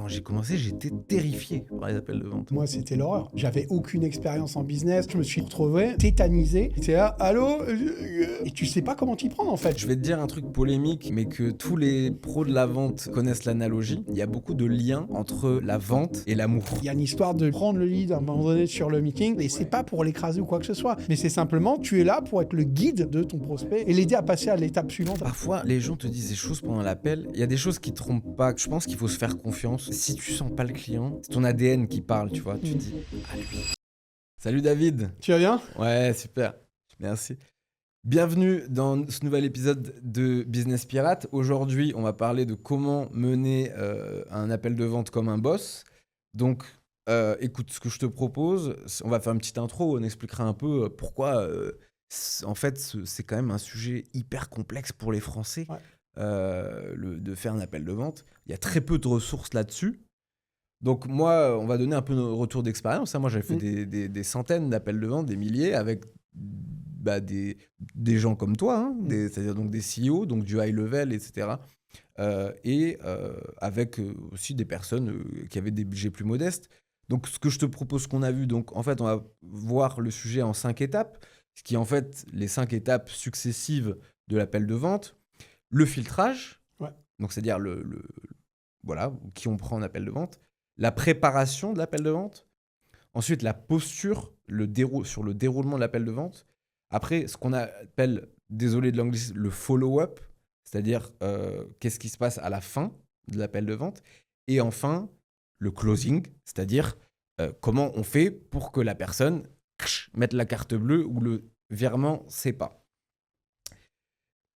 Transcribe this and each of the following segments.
quand j'ai commencé, j'étais terrifié par les appels de vente. Moi, c'était l'horreur. J'avais aucune expérience en business. Je me suis retrouvé tétanisé. C'est là, allô et tu sais pas comment t'y prendre en fait. Je vais te dire un truc polémique, mais que tous les pros de la vente connaissent l'analogie. Il y a beaucoup de liens entre la vente et l'amour. Il y a une histoire de prendre le lead à un moment donné sur le meeting, et c'est pas pour l'écraser ou quoi que ce soit, mais c'est simplement, tu es là pour être le guide de ton prospect et l'aider à passer à l'étape suivante. Parfois, les gens te disent des choses pendant l'appel. Il y a des choses qui te trompent pas. Je pense qu'il faut se faire confiance. Si tu sens pas le client, c'est ton ADN qui parle, tu vois. Tu te dis, ah lui. Salut David. Tu vas bien ? Ouais, super. Merci. Bienvenue dans ce nouvel épisode de Business Pirate. Aujourd'hui, on va parler de comment mener un appel de vente comme un boss. Donc, écoute, ce que je te propose, on va faire une petite intro, on expliquera un peu pourquoi, en fait, c'est quand même un sujet hyper complexe pour les Français, de faire un appel de vente. Il y a très peu de ressources là-dessus. Donc moi, on va donner un peu nos retours d'expérience. Moi, j'avais fait des centaines d'appels de vente, des milliers, avec des gens comme toi, c'est-à-dire donc des CEO, donc du high level, etc. Avec aussi des personnes qui avaient des budgets plus modestes. Donc ce que je te propose qu'on a vu, donc en fait, on va voir le sujet en 5 étapes, ce qui est en fait les 5 étapes successives de l'appel de vente. Le filtrage, donc c'est-à-dire voilà, qui on prend en appel de vente. La préparation de l'appel de vente. Ensuite, la posture sur le déroulement de l'appel de vente. Après, ce qu'on appelle, désolé de l'anglicisme, le follow-up, c'est-à-dire qu'est-ce qui se passe à la fin de l'appel de vente. Et enfin, le closing, c'est-à-dire comment on fait pour que la personne mette la carte bleue ou le virement SEPA.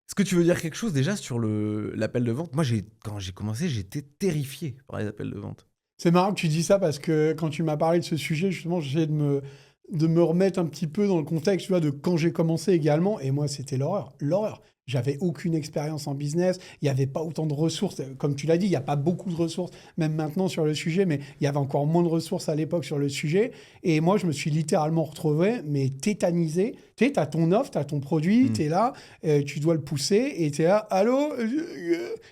Est-ce que tu veux dire quelque chose déjà sur l'appel de vente ? Moi, quand j'ai commencé, j'étais terrifié par les appels de vente. C'est marrant que tu dis ça parce que quand tu m'as parlé de ce sujet, justement, j'essayais de me remettre un petit peu dans le contexte, tu vois, de quand j'ai commencé également. Et moi, c'était l'horreur. L'horreur. J'avais aucune expérience en business. Il n'y avait pas autant de ressources. Comme tu l'as dit, il n'y a pas beaucoup de ressources, même maintenant sur le sujet, mais il y avait encore moins de ressources à l'époque sur le sujet. Et moi, je me suis littéralement retrouvé, mais tétanisé. Tu sais, tu as ton offre, tu as ton produit, tu es là, tu dois le pousser, et tu es là, allô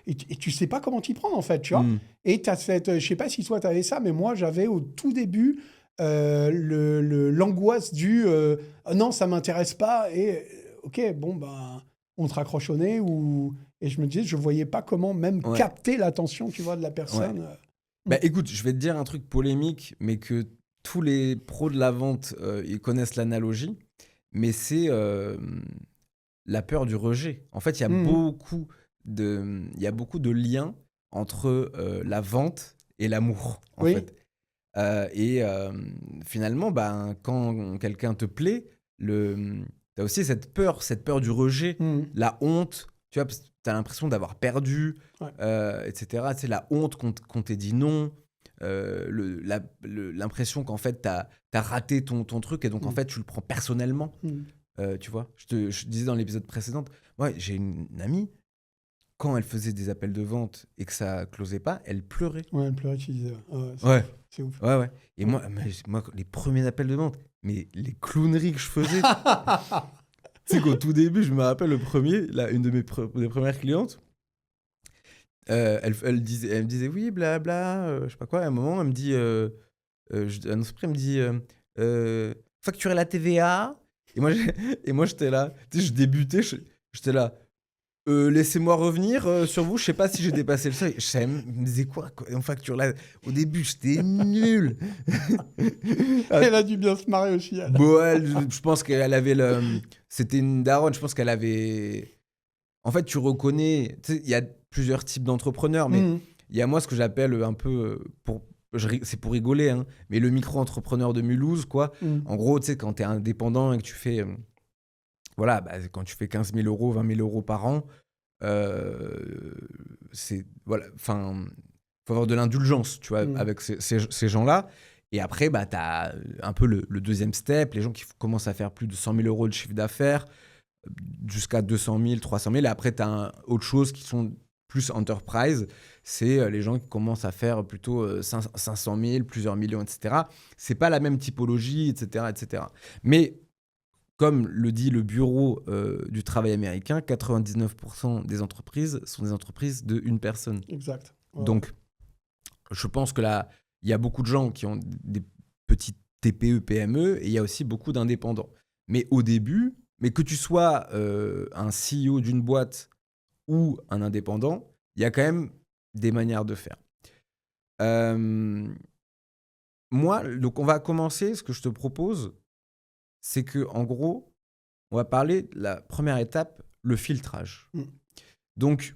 et tu sais pas comment t'y prendre, en fait, tu vois. Et tu as cette... Je sais pas si toi, tu avais ça, mais moi, j'avais au tout début l'angoisse du non, ça m'intéresse pas, et ok, bon, ben... on te raccroche au nez et je me disais, je voyais pas comment même capter l'attention, tu vois, de la personne. Écoute, je vais te dire un truc polémique, mais que tous les pros de la vente, ils connaissent l'analogie, mais c'est la peur du rejet. En fait, il y a beaucoup de liens entre la vente et l'amour, en fait. Finalement, quand quelqu'un te plaît, t'as aussi cette peur du rejet, la honte, tu vois, t'as l'impression d'avoir perdu, etc. C'est la honte qu'on t'ait dit non, l'impression qu'en fait t'as raté ton truc et donc en fait tu le prends personnellement. Tu vois, je disais dans l'épisode précédent, moi j'ai une amie, quand elle faisait des appels de vente et que ça closait pas, elle pleurait. Ouais, elle pleurait, tu disais. C'est ouf. Ouais. Et moi, les premiers appels de vente, mais les clowneries que je faisais. Tu sais qu'au tout début, je me rappelle le premier, une de mes premières clientes, elle me disait oui, blabla, je sais pas quoi. À un moment, elle me dit, elle me dit, facturer la TVA. Et moi, j'étais là, tu sais, je débutais, j'étais là. Laissez-moi revenir sur vous. Je sais pas si j'ai dépassé le seuil. Je me disais quoi on facture là. Au début, j'étais nul. Elle a dû bien se marrer aussi. Bon, je pense qu'elle avait c'était une daronne. Je pense qu'elle avait. En fait, tu reconnais. Tu sais, il y a plusieurs types d'entrepreneurs, mais il y a moi ce que j'appelle un peu c'est pour rigoler, hein, mais le micro-entrepreneur de Mulhouse, quoi. En gros, tu sais, quand t'es indépendant et que tu fais. Voilà, quand tu fais 15 000 euros, 20 000 euros par an, c'est voilà, enfin, faut avoir de l'indulgence, tu vois, avec ces gens-là. Et après, t'as un peu le deuxième step, les gens qui commencent à faire plus de 100 000 euros de chiffre d'affaires, jusqu'à 200 000, 300 000. Et après, t'as autre chose qui sont plus enterprise, c'est les gens qui commencent à faire plutôt 500 000, plusieurs millions, etc. C'est pas la même typologie, etc., etc. Mais comme le dit le bureau du travail américain, 99% des entreprises sont des entreprises de une personne. Exact. Donc, Je pense que là, il y a beaucoup de gens qui ont des petites TPE, PME, et il y a aussi beaucoup d'indépendants. Mais au début, mais que tu sois un CEO d'une boîte ou un indépendant, il y a quand même des manières de faire. Euh, Moi, donc on va commencer. Ce que je te propose, c'est que en gros, on va parler de la première étape, le filtrage. Mm. Donc,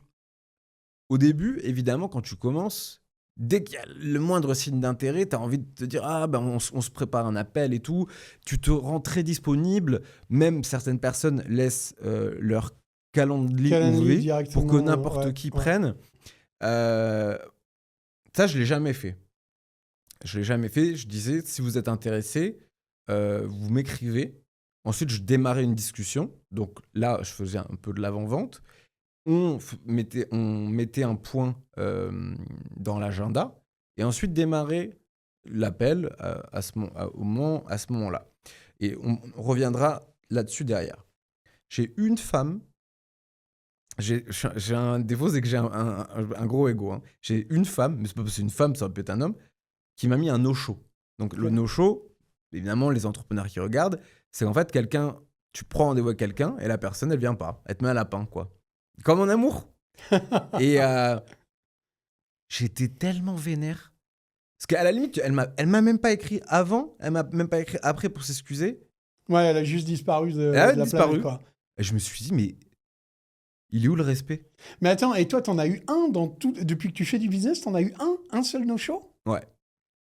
au début, évidemment, quand tu commences, dès qu'il y a le moindre signe d'intérêt, tu as envie de te dire ah ben on se prépare un appel et tout. Tu te rends très disponible. Même certaines personnes laissent leur calendrier Calendly ouvert directement. pour que n'importe Ouais, qui ouais. prenne. Ça, je l'ai jamais fait. Je l'ai jamais fait. Je disais, si vous êtes intéressé, vous m'écrivez. Ensuite, je démarrais une discussion. Donc là, je faisais un peu de l'avant-vente. On mettait un point dans l'agenda. Et ensuite, démarrer l'appel à ce moment-là. Et on reviendra là-dessus derrière. J'ai une femme. J'ai un défaut, c'est que j'ai un gros ego. Hein. J'ai une femme, mais c'est pas parce que c'est une femme, ça peut être un homme, qui m'a mis un no-show. Donc le no-show, évidemment, les entrepreneurs qui regardent, c'est en fait quelqu'un, tu prends rendez-vous avec quelqu'un et la personne, elle vient pas. Elle te met un lapin, quoi. Comme en amour. Et j'étais tellement vénère. Parce qu'à la limite, elle m'a même pas écrit avant, elle m'a même pas écrit après pour s'excuser. Ouais, elle a juste disparu de Elle a la disparu. planète, quoi. Et je me suis dit, mais il est où le respect? Mais attends, et toi, t'en as eu un dans tout... Depuis que tu fais du business, t'en as eu un seul no-show? Ouais.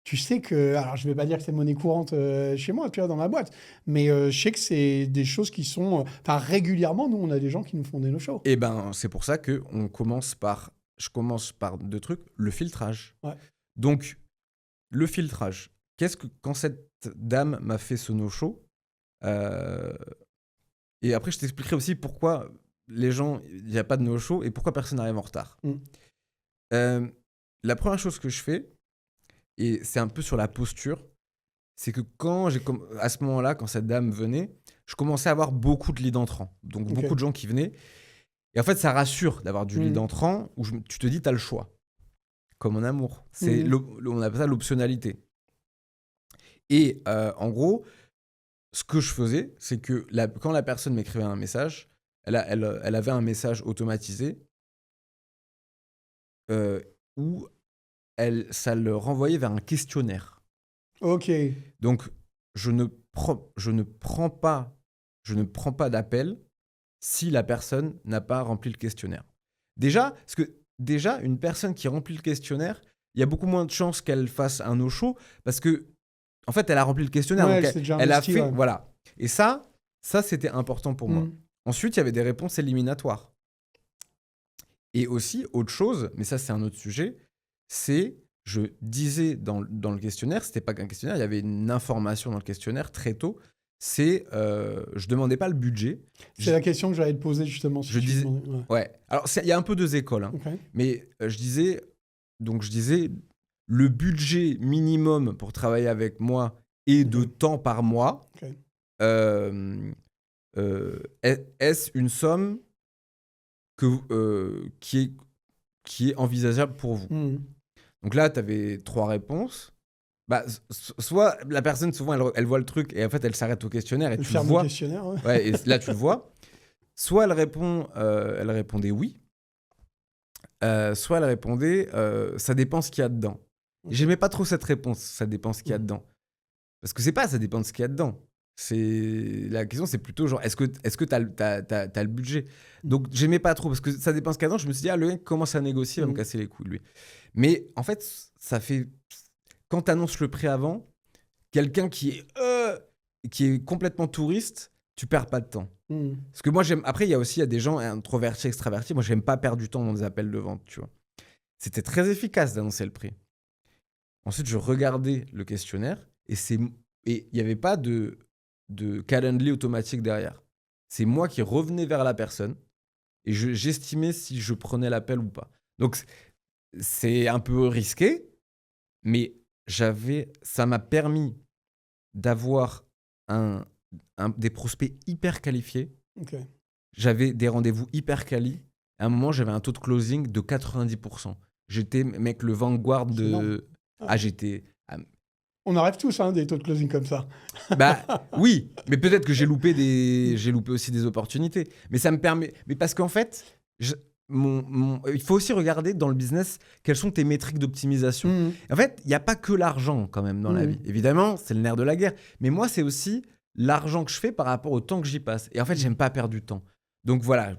Tu sais que... Alors, je vais pas dire que c'est monnaie courante chez moi, tu vois, dans ma boîte. Mais je sais que c'est des choses qui sont... Enfin, régulièrement, nous, on a des gens qui nous font des no-shows. Et ben, c'est pour ça que je commence par deux trucs, le filtrage. Ouais. Donc, le filtrage. Quand cette dame m'a fait ce no-show, et après, je t'expliquerai aussi pourquoi les gens, il n'y a pas de no-show et pourquoi personne n'arrive en retard. La première chose que je fais, et c'est un peu sur la posture, c'est que à ce moment-là, quand cette dame venait, je commençais à avoir beaucoup de leads entrants. Donc, beaucoup de gens qui venaient. Et en fait, ça rassure d'avoir du lead entrant où tu te dis, tu as le choix. Comme en amour. On appelle ça l'optionnalité. Et en gros, ce que je faisais, c'est que quand la personne m'écrivait un message, elle avait un message automatisé où ça le renvoyait vers un questionnaire. Ok. Donc, je ne prends pas d'appel si la personne n'a pas rempli le questionnaire. Déjà, une personne qui remplit le questionnaire, il y a beaucoup moins de chances qu'elle fasse un no-show parce que, en fait, elle a rempli le questionnaire. Ouais, donc elle a fait. ouais. Voilà. Et ça c'était important pour moi. Ensuite, il y avait des réponses éliminatoires. Et aussi, autre chose, mais ça, c'est un autre sujet, c'est, je disais dans le questionnaire, c'était pas qu'un questionnaire, il y avait une information dans le questionnaire très tôt, je demandais pas le budget. C'est la question que j'allais te poser justement. Si je disais, ouais. Alors, il y a un peu deux écoles, hein, mais je disais, le budget minimum pour travailler avec moi est de temps par mois. Est-ce une somme qui est envisageable pour vous? Donc là, tu avais 3 réponses. Bah, soit la personne, souvent, elle voit le truc et en fait, elle s'arrête au questionnaire et tu le vois. Ouais, et là, tu le vois. Soit elle répondait oui. Soit elle répondait ça dépend ce qu'il y a dedans. J'aimais pas trop cette réponse, ça dépend ce qu'il y a dedans. Parce que c'est pas ça dépend de ce qu'il y a dedans. La question, c'est plutôt genre, est-ce que t'as le budget? Donc, j'aimais pas trop parce que ça dépend ce qu'il y a dedans. Je me suis dit, le mec commence à négocier, il va me casser les couilles, lui. Mais en fait, ça fait. Quand t'annonces le prix avant, quelqu'un qui est complètement touriste, tu perds pas de temps. Parce que moi, j'aime. Après, il y a des gens introvertis, extravertis. Moi, j'aime pas perdre du temps dans des appels de vente, tu vois. C'était très efficace d'annoncer le prix. Ensuite, je regardais le questionnaire et il n'y avait pas de Calendly automatique derrière. C'est moi qui revenais vers la personne et j'estimais si je prenais l'appel ou pas. Donc, c'est un peu risqué, mais ça m'a permis d'avoir des prospects hyper qualifiés. J'avais des rendez-vous hyper quali. À un moment, j'avais un taux de closing de 90%. j'étais, mec, le Vanguard de... j'étais... On en rêve tous, des taux de closing comme ça. Bah oui, mais peut-être que j'ai loupé aussi des opportunités. Mais ça me permet... Mais parce qu'en fait, il faut aussi regarder dans le business quelles sont tes métriques d'optimisation. En fait, il n'y a pas que l'argent quand même dans la vie. Évidemment, c'est le nerf de la guerre. Mais moi, c'est aussi l'argent que je fais par rapport au temps que j'y passe. Et en fait, j'aime pas perdre du temps. Donc voilà,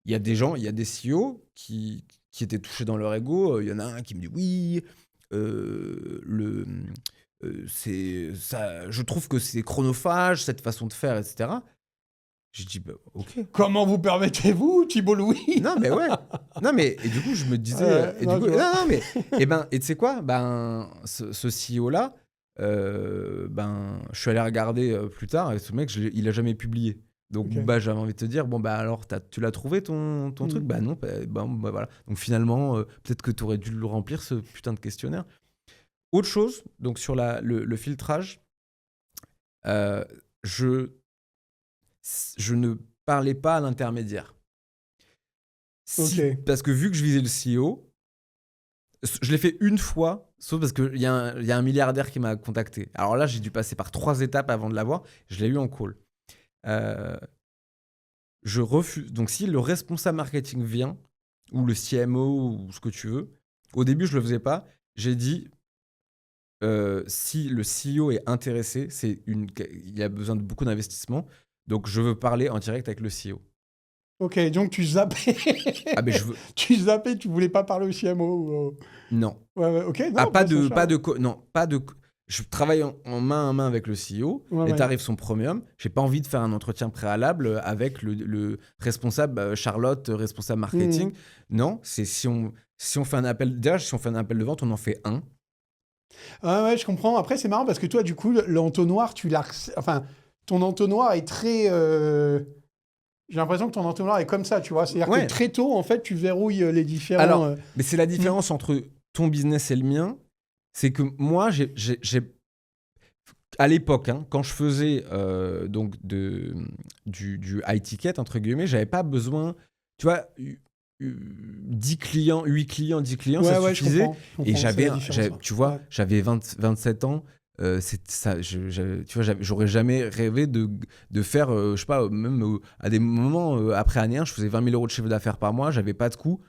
il y a des gens, il y a des CEO qui étaient touchés dans leur ego. Il y en a un qui me dit oui, c'est ça, je trouve que c'est chronophage cette façon de faire, etc. J'ai dit bah, ok. Comment vous permettez-vous, Thibault Louis? Non mais ouais. Non mais et du coup je me disais et tu sais quoi, ce CEO là, je suis allé regarder plus tard et ce mec il a jamais publié. Donc j'avais envie de te dire alors tu l'as trouvé ton truc? Bah non, voilà. Donc finalement peut-être que tu aurais dû le remplir ce putain de questionnaire. Autre chose, donc sur le filtrage, je ne parlais pas à l'intermédiaire. Parce que vu que je visais le CEO, je l'ai fait une fois, sauf parce qu'il y a un milliardaire qui m'a contacté. Alors là, j'ai dû passer par 3 étapes avant de l'avoir. Je l'ai eu en call. Je refuse. Donc si le responsable marketing vient, ou le CMO, ou ce que tu veux, au début, je ne le faisais pas. J'ai dit... si le CEO est intéressé, il a besoin de beaucoup d'investissement. Donc, je veux parler en direct avec le CEO. Ok, donc tu zappais. Tu zappais, tu voulais pas parler au CMO Non. Ouais, ok. Non, je travaille en main à main avec le CEO. Les tarifs sont premium. J'ai pas envie de faire un entretien préalable avec le responsable Charlotte, responsable marketing. Non, c'est si on fait un appel. Déjà, si on fait un appel de vente, on en fait un. Ouais, je comprends. Après, c'est marrant parce que toi, du coup, l'entonnoir, ton entonnoir est très... J'ai l'impression que ton entonnoir est comme ça, tu vois. C'est-à-dire que très tôt, en fait, tu verrouilles les différents... Alors, mais c'est la différence entre ton business et le mien. C'est que moi, à l'époque, quand je faisais du high ticket, entre guillemets, j'avais pas besoin... Tu vois... 10 clients, 8 clients, 10 clients, ça suffisait. Je comprends, j'avais 27 ans. J'aurais jamais rêvé de faire, je sais pas, même à des moments, après année 1, je faisais 20 000 € de chiffre d'affaires par mois, j'avais pas de coûts.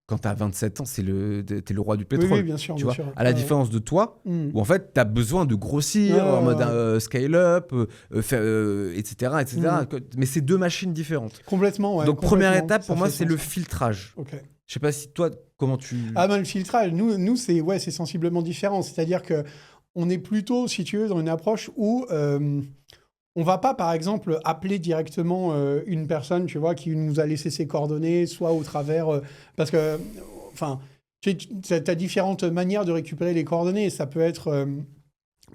Quand t'as 27 ans, t'es le roi du pétrole. Oui, bien sûr. Tu vois, à la différence de toi, où en fait, t'as besoin de grossir en mode scale-up, etc. Mais c'est 2 machines différentes. Complètement, Donc, première étape, pour moi, c'est le filtrage. Je sais pas si toi, comment tu... le filtrage, nous c'est sensiblement différent. C'est-à-dire qu'on est plutôt, si tu veux, dans une approche où... on va pas, par exemple, appeler directement une personne, tu vois, qui nous a laissé ses coordonnées, soit au travers... parce que, tu as différentes manières de récupérer les coordonnées. Ça peut être,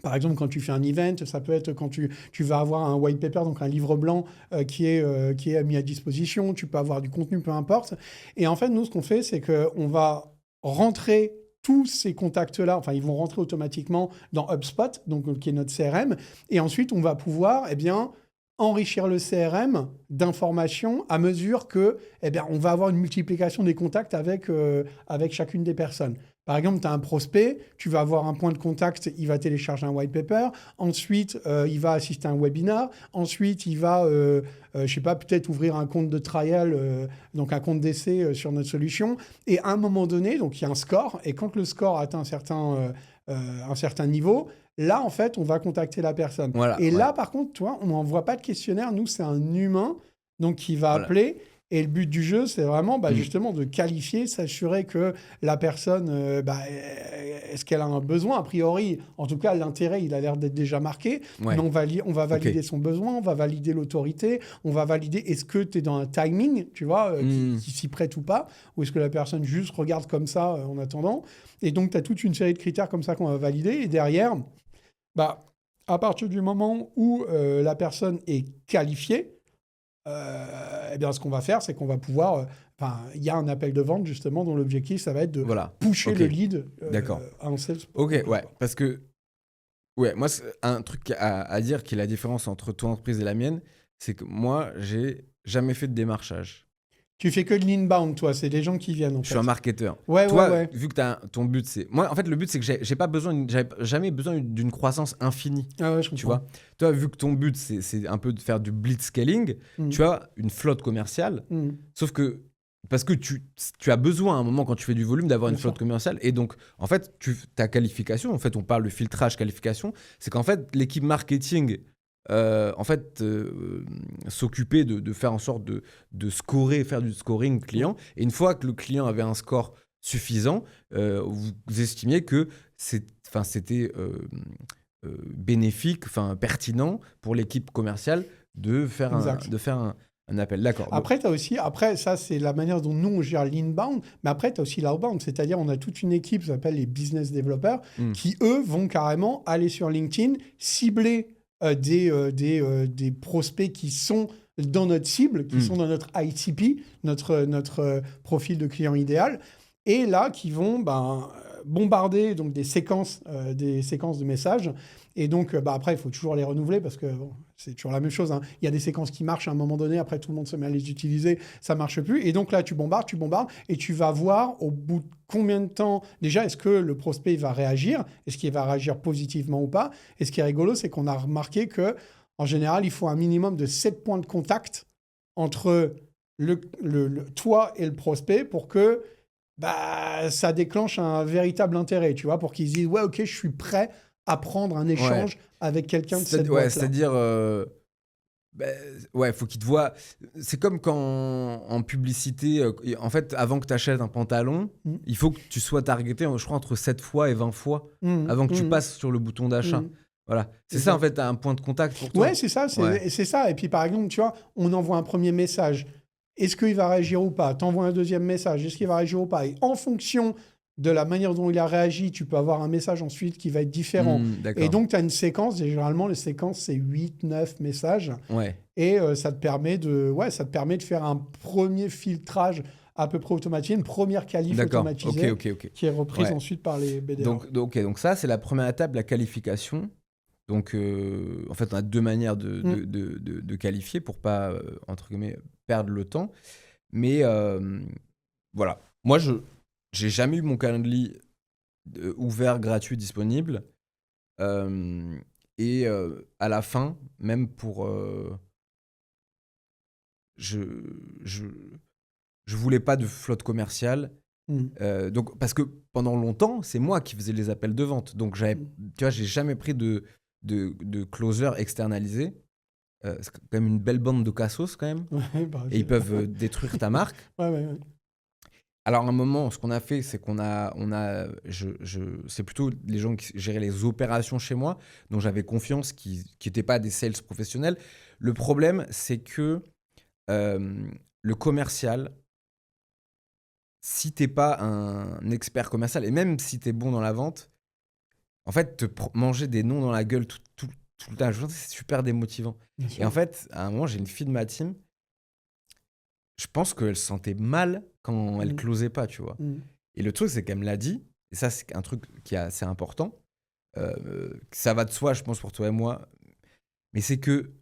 par exemple, quand tu fais un event, ça peut être quand tu vas avoir un white paper, donc un livre blanc qui est mis à disposition. Tu peux avoir du contenu, peu importe. Et en fait, nous, ce qu'on fait, c'est qu'on va rentrer tous ces contacts-là, ils vont rentrer automatiquement dans HubSpot, donc, qui est notre CRM. Et ensuite, on va pouvoir enrichir le CRM d'informations à mesure que on va avoir une multiplication des contacts avec chacune des personnes. Par exemple, tu as un prospect, tu vas avoir un point de contact, il va télécharger un white paper. Ensuite, il va assister à un webinar. Ensuite, il va, je sais pas, peut-être ouvrir un compte de trial, donc un compte d'essai sur notre solution. Et à un moment donné, donc il y a un score. Et quand le score atteint un certain niveau, là, en fait, on va contacter la personne. Là, par contre, tu vois, on n'envoie pas de questionnaire. Nous, c'est un humain donc, qui va appeler. Et le but du jeu, c'est vraiment justement de qualifier, s'assurer que la personne, est-ce qu'elle a un besoin? A priori, en tout cas, l'intérêt, il a l'air d'être déjà marqué. Mais on va valider son besoin, on va valider l'autorité, on va valider est-ce que tu es dans un timing, tu vois, qui s'y prête ou pas, ou est-ce que la personne juste regarde comme ça en attendant. Et donc, tu as toute une série de critères comme ça qu'on va valider. Et derrière, à partir du moment où la personne est qualifiée, ce qu'on va faire, c'est qu'on va pouvoir... il y a un appel de vente, justement, dont l'objectif, ça va être de pusher le lead à un sales. Parce que... moi, c'est un truc à dire qui est la différence entre ton entreprise et la mienne, c'est que moi, j'ai jamais fait de démarchage. Tu fais que de l'inbound, toi. C'est des gens qui viennent, en Je fait. suis un marketeur. Ouais, Toi, ouais. vu que ton but, c'est... Moi, en fait, le but, c'est que j'avais jamais besoin d'une croissance infinie, Ah ouais, je tu comprends. vois. Toi, vu que ton but, c'est un peu de faire du blitzscaling, tu as une flotte commerciale, sauf que parce que tu as besoin à un moment, quand tu fais du volume, d'avoir une Bien flotte sûr. commerciale. Et donc, en fait, ta qualification, en fait, on parle de filtrage qualification, c'est qu'en fait, l'équipe marketing s'occuper de faire en sorte de scorer, faire du scoring client. Et une fois que le client avait un score suffisant, vous estimiez que c'était bénéfique, pertinent pour l'équipe commerciale de faire Exact. un appel. D'accord. Après, ça, c'est la manière dont nous, on gère l'inbound. Mais après, tu as aussi l'outbound. C'est-à-dire, on a toute une équipe, ça s'appelle les business developers, qui, eux, vont carrément aller sur LinkedIn, cibler des prospects qui sont dans notre cible, qui sont dans notre ICP, notre profil de client idéal, et là, qui vont bombarder donc, des séquences de messages. Et donc, après, il faut toujours les renouveler parce que bon, c'est toujours la même chose. Hein. Il y a des séquences qui marchent à un moment donné, après tout le monde se met à les utiliser, ça ne marche plus. Et donc là, tu bombardes, et tu vas voir au bout de combien de temps, déjà, est-ce que le prospect va réagir? Est-ce qu'il va réagir positivement ou pas? Et ce qui est rigolo, c'est qu'on a remarqué qu'en général, il faut un minimum de 7 points de contact entre toi et le prospect pour que ça déclenche un véritable intérêt, tu vois, pour qu'ils se disent « Ouais, ok, je suis prêt à prendre un échange avec quelqu'un de cette boîte-là. » C'est-à-dire, faut qu'il te voie. C'est comme quand en publicité, en fait, avant que tu achètes un pantalon, il faut que tu sois targeté, je crois, entre 7 fois et 20 fois avant que tu passes sur le bouton d'achat. Voilà. C'est ça, en fait, un point de contact pour toi. Ouais, c'est ça, c'est ça. Et puis, par exemple, tu vois, on envoie un premier message. Est-ce qu'il va réagir ou pas? T'envoies un deuxième message. Est-ce qu'il va réagir ou pas? Et en fonction de la manière dont il a réagi, tu peux avoir un message ensuite qui va être différent. Et donc, tu as une séquence. Et généralement, les séquences, c'est 8, 9 messages. Ouais. Et ça te permet de faire un premier filtrage à peu près automatisé, une première qualif automatisée Ok. qui est reprise ensuite par les BDR. Donc ça, c'est la première étape, la qualification. Donc, en fait, on a deux manières de qualifier pour pas, entre guillemets, perdre le temps. Mais voilà. Moi, j'ai jamais eu mon Calendly ouvert, gratuit, disponible. Et à la fin, même pour... je voulais pas de flotte commerciale. Donc, parce que pendant longtemps, c'est moi qui faisais les appels de vente. Donc, tu vois, j'ai jamais pris de closer externalisé. C'est quand même une belle bande de cassos quand même. Ouais, et ils peuvent détruire ta marque. Ouais. Alors à un moment, ce qu'on a fait, c'est qu'on c'est plutôt les gens qui géraient les opérations chez moi, dont j'avais confiance, qui n'étaient pas des sales professionnels. Le problème, c'est que le commercial, si t'es pas un expert commercial, et même si t'es bon dans la vente, en fait, manger des noms dans la gueule tout le temps, c'est super démotivant. Et en fait, à un moment, j'ai une fille de ma team, je pense qu'elle se sentait mal quand elle closait pas, tu vois. Et le truc, c'est qu'elle me l'a dit, et ça, c'est un truc qui est assez important, ça va de soi, je pense, pour toi et moi, mais c'est que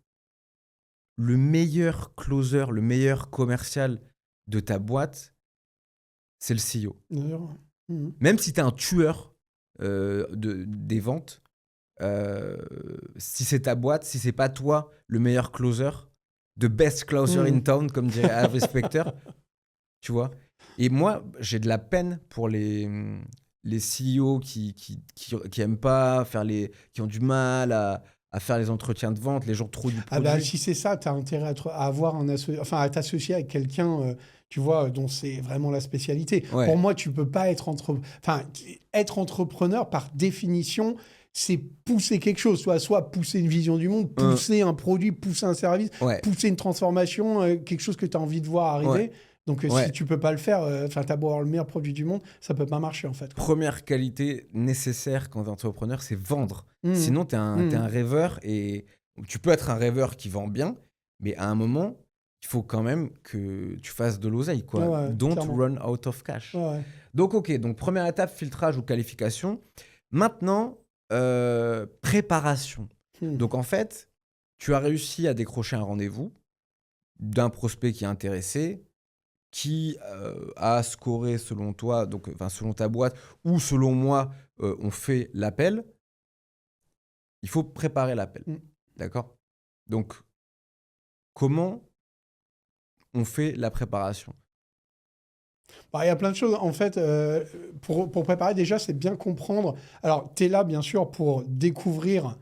le meilleur closer, le meilleur commercial de ta boîte, c'est le CEO. Même si tu es un tueur des ventes, si c'est ta boîte, si c'est pas toi le meilleur closer, the best closer in town, comme dirait Harvey Specter, tu vois. Et moi, j'ai de la peine pour les CEO qui aiment pas faire qui ont du mal à faire les entretiens de vente, les gens trop du produit. Si c'est ça, tu as intérêt à avoir à t'associer avec quelqu'un, tu vois, dont c'est vraiment la spécialité. Ouais. Pour moi, tu peux pas être entrepreneur par définition, c'est pousser quelque chose, soit pousser une vision du monde, pousser un produit, pousser un service, pousser une transformation, quelque chose que tu as envie de voir arriver. Donc, si tu peux pas le faire, t'as beau avoir le meilleur produit du monde, ça peut pas marcher, en fait. Première qualité nécessaire quand t'es entrepreneur, c'est vendre. Sinon, t'es un rêveur, et tu peux être un rêveur qui vend bien, mais à un moment, il faut quand même que tu fasses de l'oseille, quoi. Don't clairement. run out of cash. Donc, donc première étape, filtrage ou qualification. Maintenant, préparation. Donc, en fait, tu as réussi à décrocher un rendez-vous d'un prospect qui est intéressé. qui a scoré selon toi, donc selon ta boîte, ou selon moi, on fait l'appel, il faut préparer l'appel. D'accord ? Donc, comment on fait la préparation ? Bah, il y a plein de choses. En fait, pour préparer, déjà, c'est bien comprendre. Alors, tu es là, bien sûr, pour découvrir,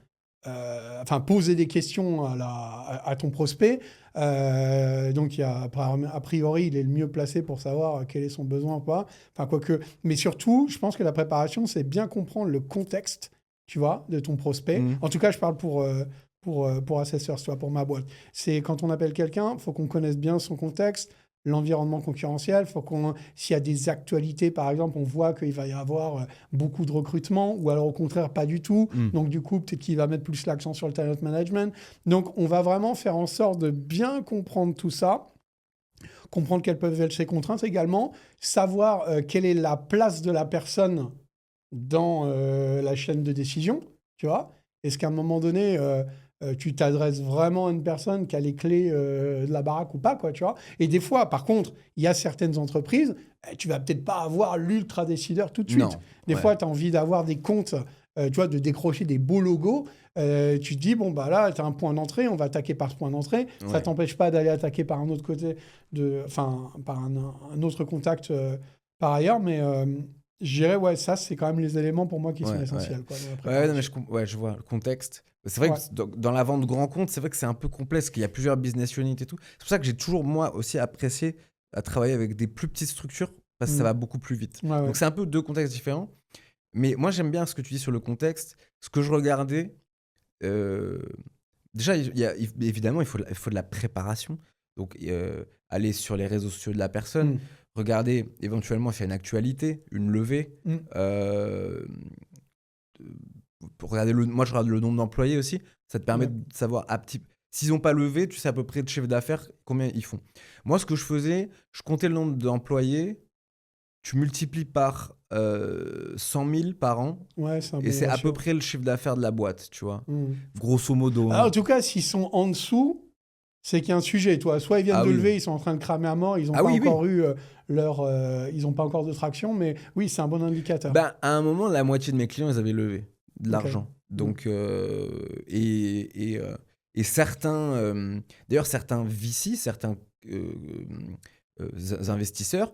poser des questions à ton prospect. Donc, a priori, il est le mieux placé pour savoir quel est son besoin ou pas. Enfin, quoique. Mais surtout, je pense que la préparation, c'est bien comprendre le contexte, tu vois, de ton prospect. En tout cas, je parle pour Assessors, tu vois, pour ma boîte. C'est quand on appelle quelqu'un, il faut qu'on connaisse bien son contexte, l'environnement concurrentiel. S'il y a des actualités, par exemple, on voit qu'il va y avoir beaucoup de recrutement, ou alors au contraire, pas du tout. Donc, du coup, peut-être qu'il va mettre plus l'accent sur le talent management. Donc, on va vraiment faire en sorte de bien comprendre tout ça, comprendre quelles peuvent être ses contraintes également, savoir quelle est la place de la personne dans la chaîne de décision, tu vois. Est-ce qu'à un moment donné, tu t'adresses vraiment à une personne qui a les clés de la baraque ou pas, quoi, tu vois. Et des fois, par contre, il y a certaines entreprises, tu vas peut-être pas avoir l'ultra décideur tout de suite. Non. Des fois, tu as envie d'avoir des comptes, tu vois, de décrocher des beaux logos. Tu te dis, bon, bah là, tu as un point d'entrée, on va attaquer par ce point d'entrée. Ça Ouais. t'empêche pas d'aller attaquer par un autre côté, par un autre contact par ailleurs, mais je dirais, ouais, ça, c'est quand même les éléments pour moi qui sont essentiels. Quoi, dans la Non, mais préparation. je vois le contexte. C'est vrai que dans la vente grand compte, c'est vrai que c'est un peu complexe, qu'il y a plusieurs business units et tout. C'est pour ça que j'ai toujours, moi, aussi apprécié à travailler avec des plus petites structures, parce que ça va beaucoup plus vite. Donc, c'est un peu deux contextes différents. Mais moi, j'aime bien ce que tu dis sur le contexte. Ce que je regardais, déjà, évidemment, il faut de la préparation. Donc, aller sur les réseaux sociaux de la personne, regarder éventuellement s'il y a une actualité, une levée. Moi, je regarde le nombre d'employés aussi. Ça te permet de savoir s'ils n'ont pas levé, tu sais à peu près de chiffre d'affaires combien ils font. Moi, ce que je faisais, je comptais le nombre d'employés. Tu multiplies par 100 000 par an. Et c'est à peu près le chiffre d'affaires de la boîte, tu vois. Grosso modo. En tout cas, s'ils sont en dessous, c'est qu'il y a un sujet, toi. Soit ils viennent de lever, ils sont en train de cramer à mort, ils n'ont pas encore eu ils n'ont pas encore de traction, mais oui, c'est un bon indicateur. À un moment, la moitié de mes clients, ils avaient levé de l'argent. Donc, et certains, d'ailleurs, certains VC, certains investisseurs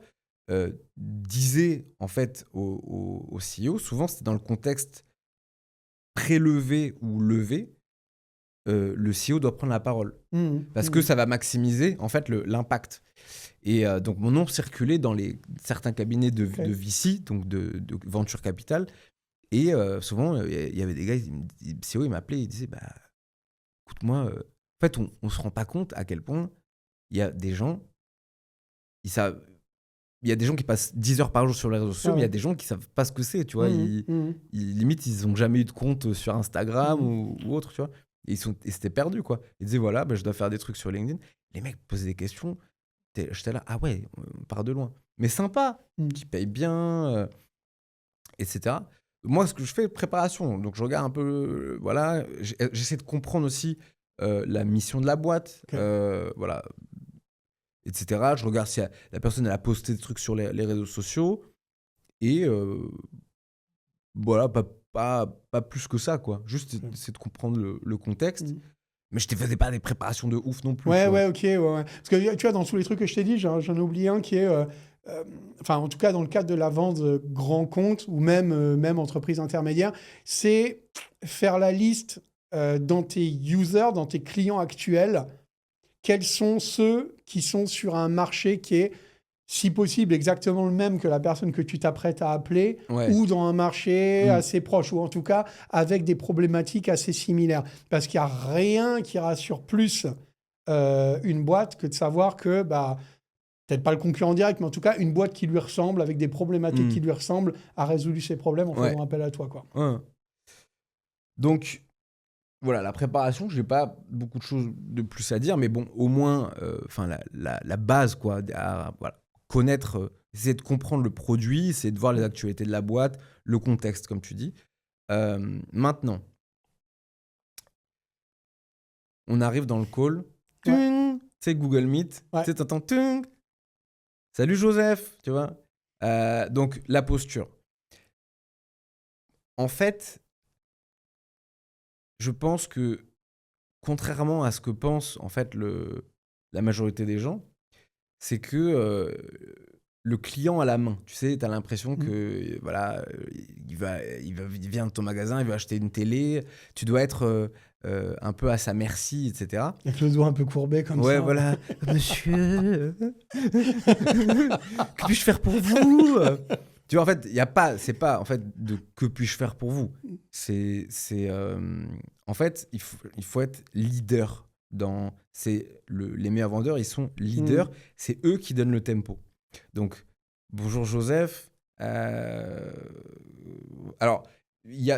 disaient en fait au CEO, souvent c'était dans le contexte prélevé ou levé, le CEO doit prendre la parole parce que ça va maximiser en fait l'impact. Et donc mon nom circulait dans certains cabinets de VC, donc de venture capital. Et souvent, il y avait des gars, le CEO, il m'appelait, il disait, écoute-moi, en fait, on ne se rend pas compte à quel point il y a des gens, il y a des gens qui passent 10 heures par jour sur les réseaux sociaux, mais il y a des gens qui ne savent pas ce que c'est, tu vois. Limite, ils n'ont jamais eu de compte sur Instagram ou autre, tu vois. Et c'était perdu, quoi. Ils disaient, voilà, je dois faire des trucs sur LinkedIn. Les mecs posaient des questions. J'étais là, ah ouais, on part de loin. Mais sympa, qui paye bien, etc. Moi, ce que je fais, préparation. Donc, je regarde un peu, voilà. J'essaie de comprendre aussi la mission de la boîte, voilà, etc. Je regarde si la personne elle a posté des trucs sur les réseaux sociaux. Et voilà, pas plus que ça, quoi. Juste, c'est de comprendre le contexte. Mais je ne te faisais pas des préparations de ouf non plus. Ok. Parce que tu vois, dans tous les trucs que je t'ai dit, j'en ai oublié un qui est... en tout cas, dans le cadre de la vente grand compte ou même entreprise intermédiaire, c'est faire la liste dans tes users, dans tes clients actuels, quels sont ceux qui sont sur un marché qui est, si possible, exactement le même que la personne que tu t'apprêtes à appeler, ou dans un marché assez proche, ou en tout cas avec des problématiques assez similaires. Parce qu'il n'y a rien qui rassure plus une boîte que de savoir que, peut-être pas le concurrent direct, mais en tout cas, une boîte qui lui ressemble, avec des problématiques qui lui ressemblent, a résolu ses problèmes en faisant appel à toi, quoi. Donc, voilà, la préparation, je n'ai pas beaucoup de choses de plus à dire, mais bon, au moins, la base, quoi, voilà, connaître, essayer de comprendre le produit, essayer de voir les actualités de la boîte, le contexte, comme tu dis. Maintenant, on arrive dans le call. Tu sais, Google Meet, tu sais, t'entends Salut Joseph, tu vois. Donc, la posture. En fait, je pense que, contrairement à ce que pense en fait la majorité des gens, c'est que le client a la main. Tu sais, tu as l'impression que voilà, il vient de ton magasin, il veut acheter une télé. Tu dois être un peu à sa merci, etc. Avec le doigt un peu courbé comme Ouais, ça. voilà. Monsieur, que puis-je faire pour vous? Tu vois, en fait, il y a pas, c'est pas en fait de que puis-je faire pour vous. En fait, il faut être leader les meilleurs vendeurs, ils sont leaders. C'est eux qui donnent le tempo. Donc, bonjour Joseph. Alors,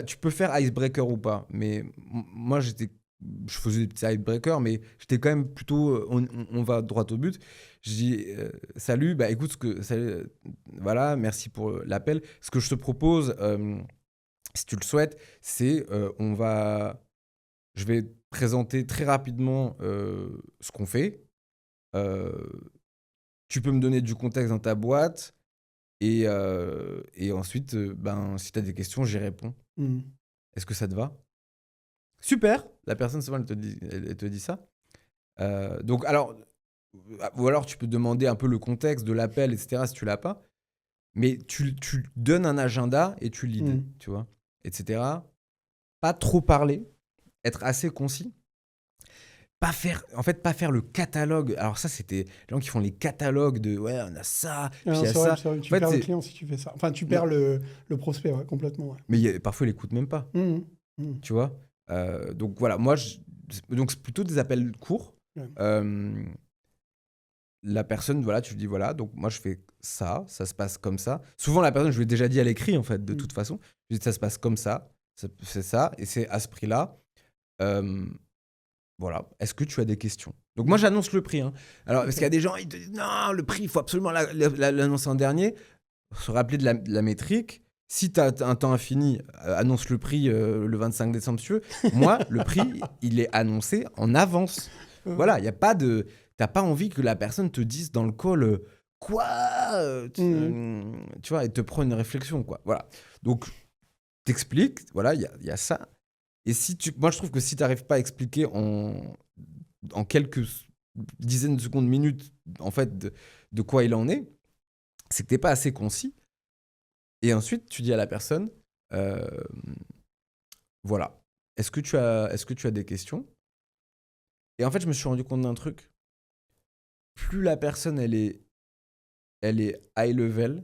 tu peux faire icebreaker ou pas, mais moi je faisais des petits icebreakers, mais j'étais quand même plutôt, on va droit au but. Je dis, salut, bah écoute, voilà, merci pour l'appel. Ce que je te propose, si tu le souhaites, c'est, je vais te présenter très rapidement ce qu'on fait. Euh, Tu peux me donner du contexte dans ta boîte et ensuite, ben, si tu as des questions, j'y réponds. Est-ce que ça te va? Super! La personne, souvent, elle te dit ça. Donc, alors, ou alors tu peux demander un peu le contexte de l'appel, etc., si tu l'as pas. Mais tu donnes un agenda et tu leads, tu vois, etc. Pas trop parler, être assez concis. Pas faire le catalogue. Alors ça, c'était les gens qui font les catalogues de ouais, on a ça, puis il y a C'est vrai, ça. c'est vrai. Tu En fait, perds le client si tu fais ça. Enfin, tu perds le prospect, ouais, complètement. Ouais. Mais parfois, ils l'écoutent même pas, tu vois. Donc voilà, donc c'est plutôt des appels courts. Ouais. La personne, voilà, tu lui dis voilà, donc moi je fais ça se passe comme ça. Souvent, la personne, je lui ai déjà dit à l'écrit, en fait, de toute façon. Je lui dis ça se passe comme ça, c'est ça, et c'est à ce prix-là. Voilà. Est-ce que tu as des questions? Donc moi j'annonce le prix. Hein. Alors parce qu'il y a des gens ils te disent non, le prix il faut absolument l'annoncer en dernier. Se rappeler de la métrique. Si tu as un temps infini, annonce le prix le 25 décembre si tu veux. Moi le prix il est annoncé en avance. Voilà, il y a pas de, t'as pas envie que la personne te dise dans le call quoi, tu vois, et te prend une réflexion quoi. Voilà. Donc t'expliques. Voilà, il y a ça. Et moi, je trouve que si tu n'arrives pas à expliquer en quelques dizaines de secondes, minutes, en fait, de quoi il en est, c'est que tu n'es pas assez concis. Et ensuite, tu dis à la personne, voilà, est-ce que tu as des questions? Et en fait, je me suis rendu compte d'un truc. Plus la personne, elle est high level,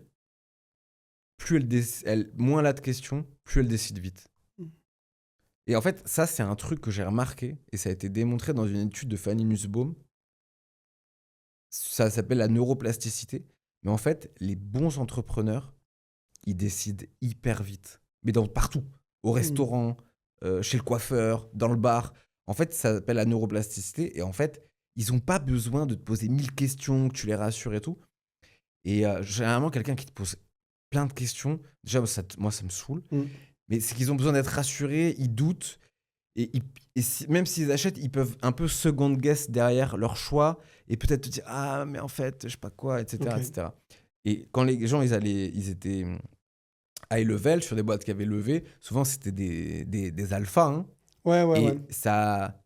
moins elle a de questions, plus elle décide vite. Et en fait, ça, c'est un truc que j'ai remarqué et ça a été démontré dans une étude de Fanny Nussbaum. Ça s'appelle la neuroplasticité. Mais en fait, les bons entrepreneurs, ils décident hyper vite. Mais partout. Au restaurant, chez le coiffeur, dans le bar. En fait, ça s'appelle la neuroplasticité. Et en fait, ils n'ont pas besoin de te poser 1000 questions, que tu les rassures et tout. Et généralement, quelqu'un qui te pose plein de questions, déjà, moi, ça me saoule. Mais c'est qu'ils ont besoin d'être rassurés, ils doutent. Et même s'ils achètent, ils peuvent un peu second guess derrière leur choix et peut-être te dire ah mais en fait je sais pas quoi, etc., etc. Et quand les gens ils étaient high level sur des boîtes qui avaient levé, souvent c'était des alphas, hein, et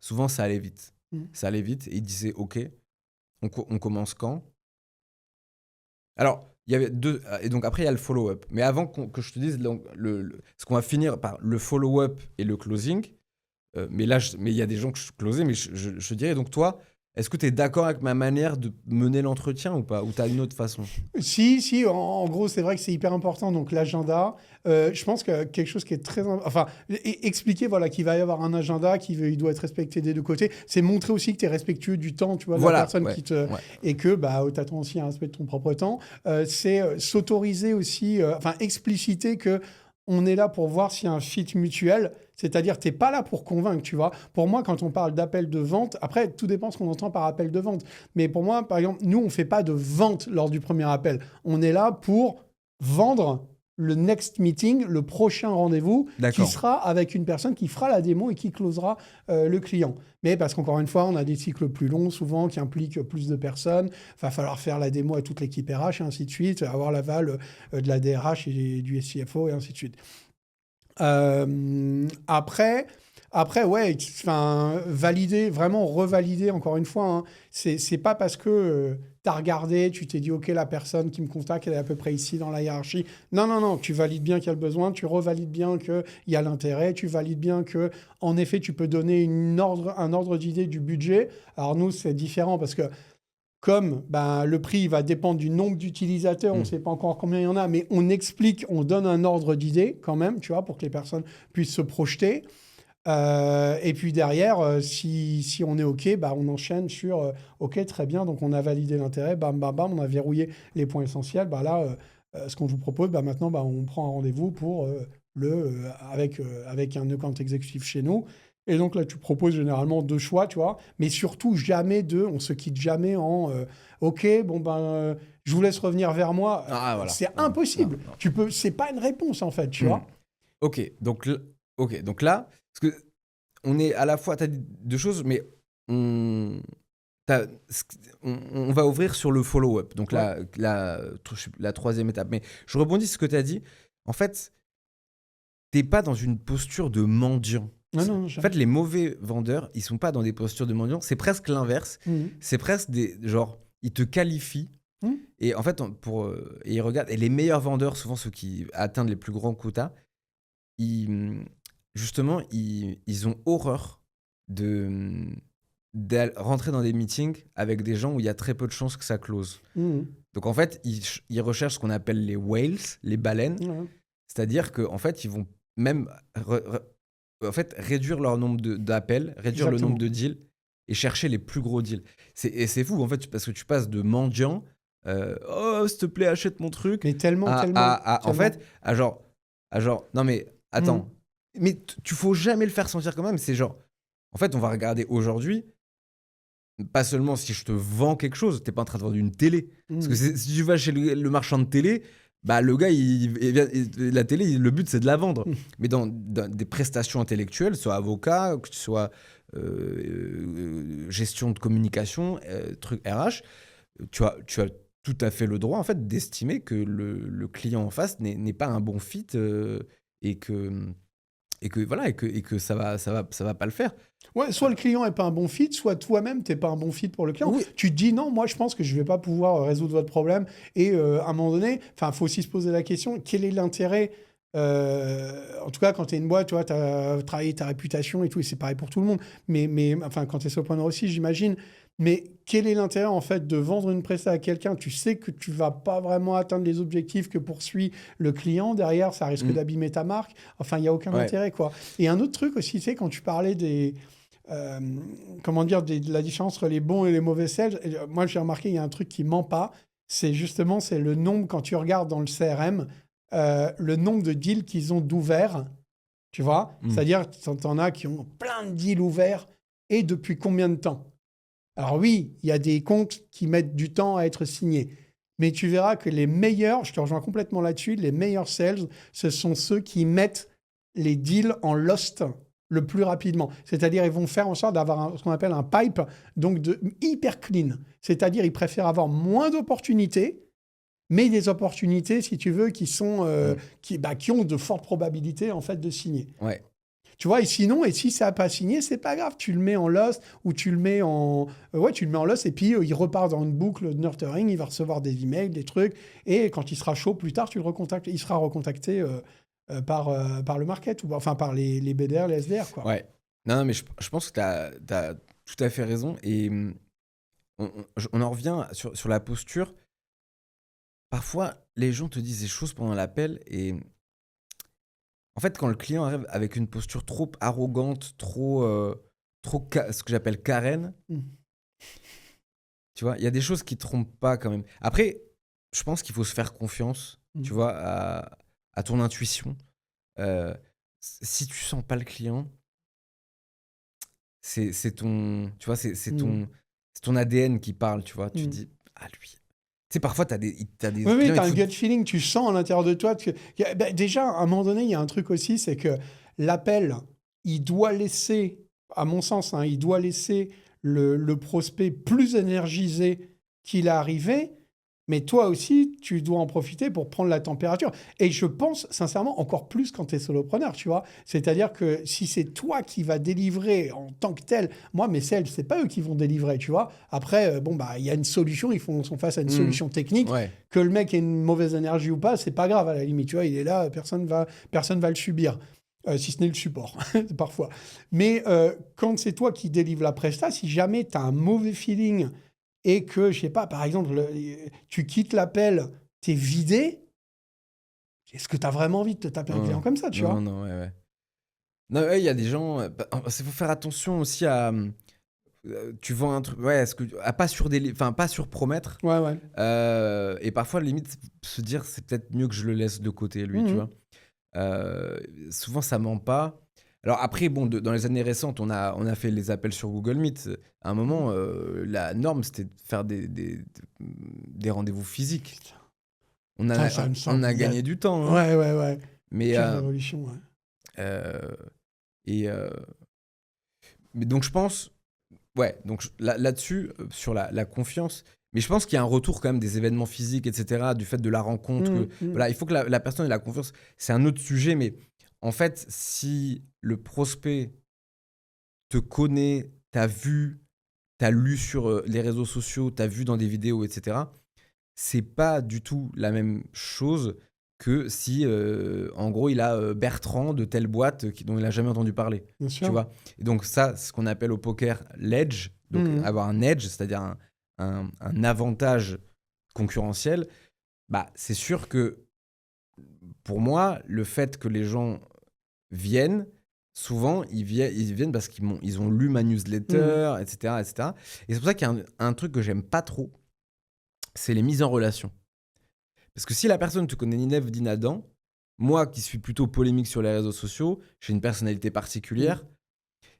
souvent ça allait vite. Ça allait vite et ils disaient ok, on commence quand? Alors il y avait deux, et donc après il y a le follow-up. Mais avant que je te dise donc, ce qu'on va finir par le follow-up et le closing. Mais il y a des gens que je closais, mais je dirais, donc toi, est-ce que tu es d'accord avec ma manière de mener l'entretien ou pas? Ou tu as une autre façon? Si, en gros, c'est vrai que c'est hyper important. Donc, l'agenda, je pense que quelque chose qui est très... Enfin, expliquer voilà, qu'il va y avoir un agenda, il doit être respecté des deux côtés. C'est montrer aussi que tu es respectueux du temps, tu vois, de la personne qui te... Et que tu attends aussi un respect de ton propre temps. C'est s'autoriser aussi, expliciter que on est là pour voir s'il y a un fit mutuel, c'est-à-dire tu n'es pas là pour convaincre, tu vois. Pour moi, quand on parle d'appel de vente, après, tout dépend ce qu'on entend par appel de vente. Mais pour moi, par exemple, nous, on ne fait pas de vente lors du premier appel. On est là pour vendre le next meeting, le prochain rendez-vous, qui D'accord. sera avec une personne qui fera la démo et qui closera le client. Mais parce qu'encore une fois, on a des cycles plus longs souvent qui impliquent plus de personnes. Il va falloir faire la démo à toute l'équipe RH et ainsi de suite, avoir l'aval de la DRH et du CFO et ainsi de suite. Après, ouais, valider, vraiment revalider encore une fois. Hein, c'est pas parce que tu as regardé, tu t'es dit, OK, la personne qui me contacte, elle est à peu près ici dans la hiérarchie. Non, tu valides bien qu'il y a le besoin, tu revalides bien qu'il y a l'intérêt, tu valides bien que, en effet, tu peux donner un ordre d'idée du budget. Alors nous, c'est différent parce que comme le prix va dépendre du nombre d'utilisateurs, on ne sait pas encore combien il y en a, mais on explique, on donne un ordre d'idée quand même, tu vois, pour que les personnes puissent se projeter. Et puis derrière, si on est OK, on enchaîne sur OK, très bien, donc on a validé l'intérêt, bam, bam, bam, on a verrouillé les points essentiels. Ce qu'on vous propose, maintenant, on prend un rendez-vous pour avec un account exécutif chez nous. Et donc là, tu proposes généralement 2 choix, tu vois, mais surtout jamais on se quitte jamais en OK, je vous laisse revenir vers moi. Ah, voilà. C'est Non, impossible. non. C'est pas une réponse en fait, tu vois. Ok, donc là, parce que on est à la fois, tu as dit 2 choses, mais on, on va ouvrir sur le follow-up, donc Ouais. la 3e étape. Mais je rebondis sur ce que tu as dit. En fait, t'es pas dans une posture de mendiant. Non, En jamais. fait, les mauvais vendeurs, ils sont pas dans des postures de mendiant. C'est presque l'inverse. Mhm. C'est presque genre, ils te qualifient. Mhm. Et en fait, et ils regardent. Et les meilleurs vendeurs, souvent ceux qui atteignent les plus grands quotas, justement, ils ont horreur de rentrer dans des meetings avec des gens où il y a très peu de chances que ça close. Mhm. Donc en fait, ils recherchent ce qu'on appelle les whales, les baleines. Ouais. C'est-à-dire qu'en fait, ils vont même en fait, réduire leur nombre d'appels, réduire le nombre de deals et chercher les plus gros deals. Et c'est fou, en fait, parce que tu passes de mendiant, oh, s'il te plaît, achète mon truc, Mais tellement. en fait, à genre, non mais, attends, Mhm. mais tu faut jamais le faire sentir quand même, c'est genre, en fait, on va regarder aujourd'hui, pas seulement si je te vends quelque chose, t'es pas en train de vendre une télé. Parce que si tu vas chez le marchand de télé, le gars, la télé, le but, c'est de la vendre. Mais dans des prestations intellectuelles, soit avocat, que tu sois gestion de communication, truc RH, tu as tout à fait le droit, en fait, d'estimer que le client en face n'est pas un bon fit et que ça va pas le faire. Ouais, soit le client n'est pas un bon fit, soit toi-même, tu n'es pas un bon fit pour le client. Oui. Tu te dis non, moi je pense que je ne vais pas pouvoir résoudre votre problème. Et à un moment donné, il faut aussi se poser la question, quel est l'intérêt en tout cas, quand tu es une boîte, tu as travaillé ta réputation et tout, et c'est pareil pour tout le monde. Mais quand tu es Sopreneur aussi, j'imagine. Mais quel est l'intérêt en fait de vendre une prestation à quelqu'un? Tu sais que tu vas pas vraiment atteindre les objectifs que poursuit le client. Derrière, ça risque d'abîmer ta marque. Enfin, il n'y a aucun intérêt, quoi. Et un autre truc aussi, tu sais, quand tu parlais de la différence entre les bons et les mauvais sales. Moi, j'ai remarqué, il y a un truc qui ment pas. C'est le nombre, quand tu regardes dans le CRM, le nombre de deals qu'ils ont d'ouverts. Tu vois? C'est-à-dire, t'en as qui ont plein de deals ouverts et depuis combien de temps? Alors oui, il y a des comptes qui mettent du temps à être signés. Mais tu verras que les meilleurs, je te rejoins complètement là-dessus, les meilleurs sales, ce sont ceux qui mettent les deals en lost le plus rapidement. C'est-à-dire, ils vont faire en sorte d'avoir ce qu'on appelle un pipe, donc hyper clean. C'est-à-dire, ils préfèrent avoir moins d'opportunités, mais des opportunités, si tu veux, qui ont de fortes probabilités en fait de signer. Ouais. Tu vois, et si ça n'a pas signé, c'est pas grave. Tu le mets en loss ou tu le mets en loss et puis il repart dans une boucle de nurturing. Il va recevoir des emails, des trucs. Et quand il sera chaud plus tard, tu le recontactes. Il sera recontacté par le market ou enfin par les BDR, les SDR, quoi. Ouais. Non, mais je pense que tu as tout à fait raison. Et on en revient sur la posture. Parfois, les gens te disent des choses pendant l'appel et en fait, quand le client arrive avec une posture trop arrogante, ce que j'appelle Karen, tu vois, il y a des choses qui trompent pas quand même. Après, je pense qu'il faut se faire confiance, tu vois, à ton intuition. Si tu sens pas le client, c'est ton, tu vois, c'est ton ADN qui parle, tu vois. Tu te dis, ah lui. sais, parfois, t'as des Oui, clients, tu as ils un te gut feeling, tu sens à l'intérieur de toi que. Déjà, à un moment donné, il y a un truc aussi, c'est que l'appel, il doit laisser, à mon sens, hein, il doit laisser le prospect plus énergisé qu'il est arrivé. Mais toi aussi, tu dois en profiter pour prendre la température. Et je pense, sincèrement, encore plus quand tu es solopreneur, tu vois. C'est-à-dire que si c'est toi qui vas délivrer en tant que tel, moi, mes sales, c'est pas eux qui vont délivrer, tu vois. Après, bon, bah, il y a une solution, sont face à une Mmh. solution technique. Ouais. Que le mec ait une mauvaise énergie ou pas, c'est pas grave, à la limite, tu vois. Il est là, personne va le subir. Si ce n'est le support, parfois. Mais quand c'est toi qui délivre la presta, si jamais tu as un mauvais feeling et que, je sais pas, par exemple, tu quittes l'appel, t'es vidé, est-ce que tu as vraiment envie de te taper un client Non, comme ça, tu non, vois? non, ouais, ouais. Non, ouais, il y a des gens. Il faut faire attention aussi à. Tu vends un truc. Ouais, à pas enfin, pas surpromettre. Ouais, ouais. Et parfois, limite, se dire, c'est peut-être mieux que je le laisse de côté, lui, tu Mhm. vois. Souvent, ça ment pas. Alors après, bon, dans les années récentes, on a fait les appels sur Google Meet. À un moment, la norme, c'était de faire des rendez-vous physiques. Putain, On putain, a, ça me on semble. a gagné du temps, hein. Ouais, ouais, ouais. Mais, Quelle révolution, ouais. euh, et, mais donc, je pense, ouais, donc là-dessus, sur la confiance, mais je pense qu'il y a un retour quand même des événements physiques, etc., du fait de la rencontre. Mhm, mhm. Voilà, il faut que la personne ait la confiance. C'est un autre sujet, mais en fait, si le prospect te connaît, t'a vu, t'as lu sur les réseaux sociaux, t'as vu dans des vidéos, etc., c'est pas du tout la même chose que si, en gros, il a Bertrand de telle boîte dont il a jamais entendu parler. Bien Tu sûr. vois? Et donc, ça, c'est ce qu'on appelle au poker l'edge. Donc, Mhm. avoir un edge, c'est-à-dire un avantage concurrentiel, bah, c'est sûr que pour moi, le fait que les gens viennent, souvent, ils viennent parce ils ont lu ma Mhm. newsletter, etc., etc. Et c'est pour ça qu'il y a un truc que j'aime pas trop, c'est les mises en relation. Parce que si la personne ne te connaît ni Neve ni Nadan, moi qui suis plutôt polémique sur les réseaux sociaux, j'ai une personnalité particulière,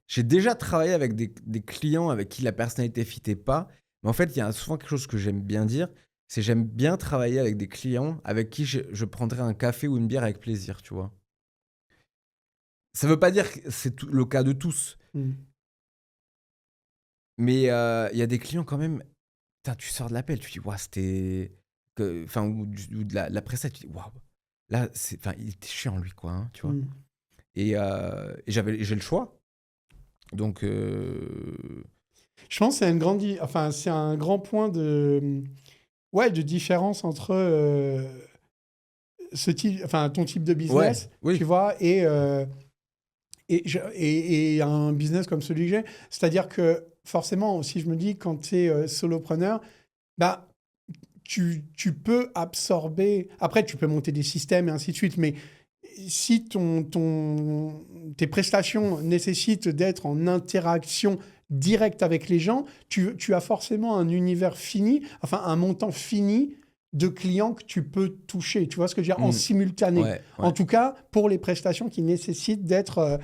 j'ai déjà travaillé avec des clients avec qui la personnalité fitait pas. Mais en fait, il y a souvent quelque chose que j'aime bien dire, c'est j'aime bien travailler avec des clients avec qui je prendrais un café ou une bière avec plaisir, tu vois. Ça veut pas dire que c'est le cas de tous, Mhm. mais il y a des clients quand même, putain, tu sors de l'appel, tu dis, waouh, c'était. Enfin, ou de la presta, tu dis, waouh, là, enfin, il était chiant, lui, quoi, hein, tu vois. Mhm. Et j'ai le choix. Donc, Je pense que c'est un grand point ouais, de différence entre ton type de ouais, business, tu oui. vois, et un business comme celui que j'ai. C'est-à-dire que forcément, si je me dis quand tu es solopreneur, bah, tu peux absorber. Après, tu peux monter des systèmes et ainsi de suite, mais si tes prestations nécessitent d'être en interaction directe avec les gens, tu as forcément un univers fini, enfin un montant fini de clients que tu peux toucher. Tu vois ce que je veux dire? En Mm. simultané. Ouais, En ouais. tout cas, pour les prestations qui nécessitent d'être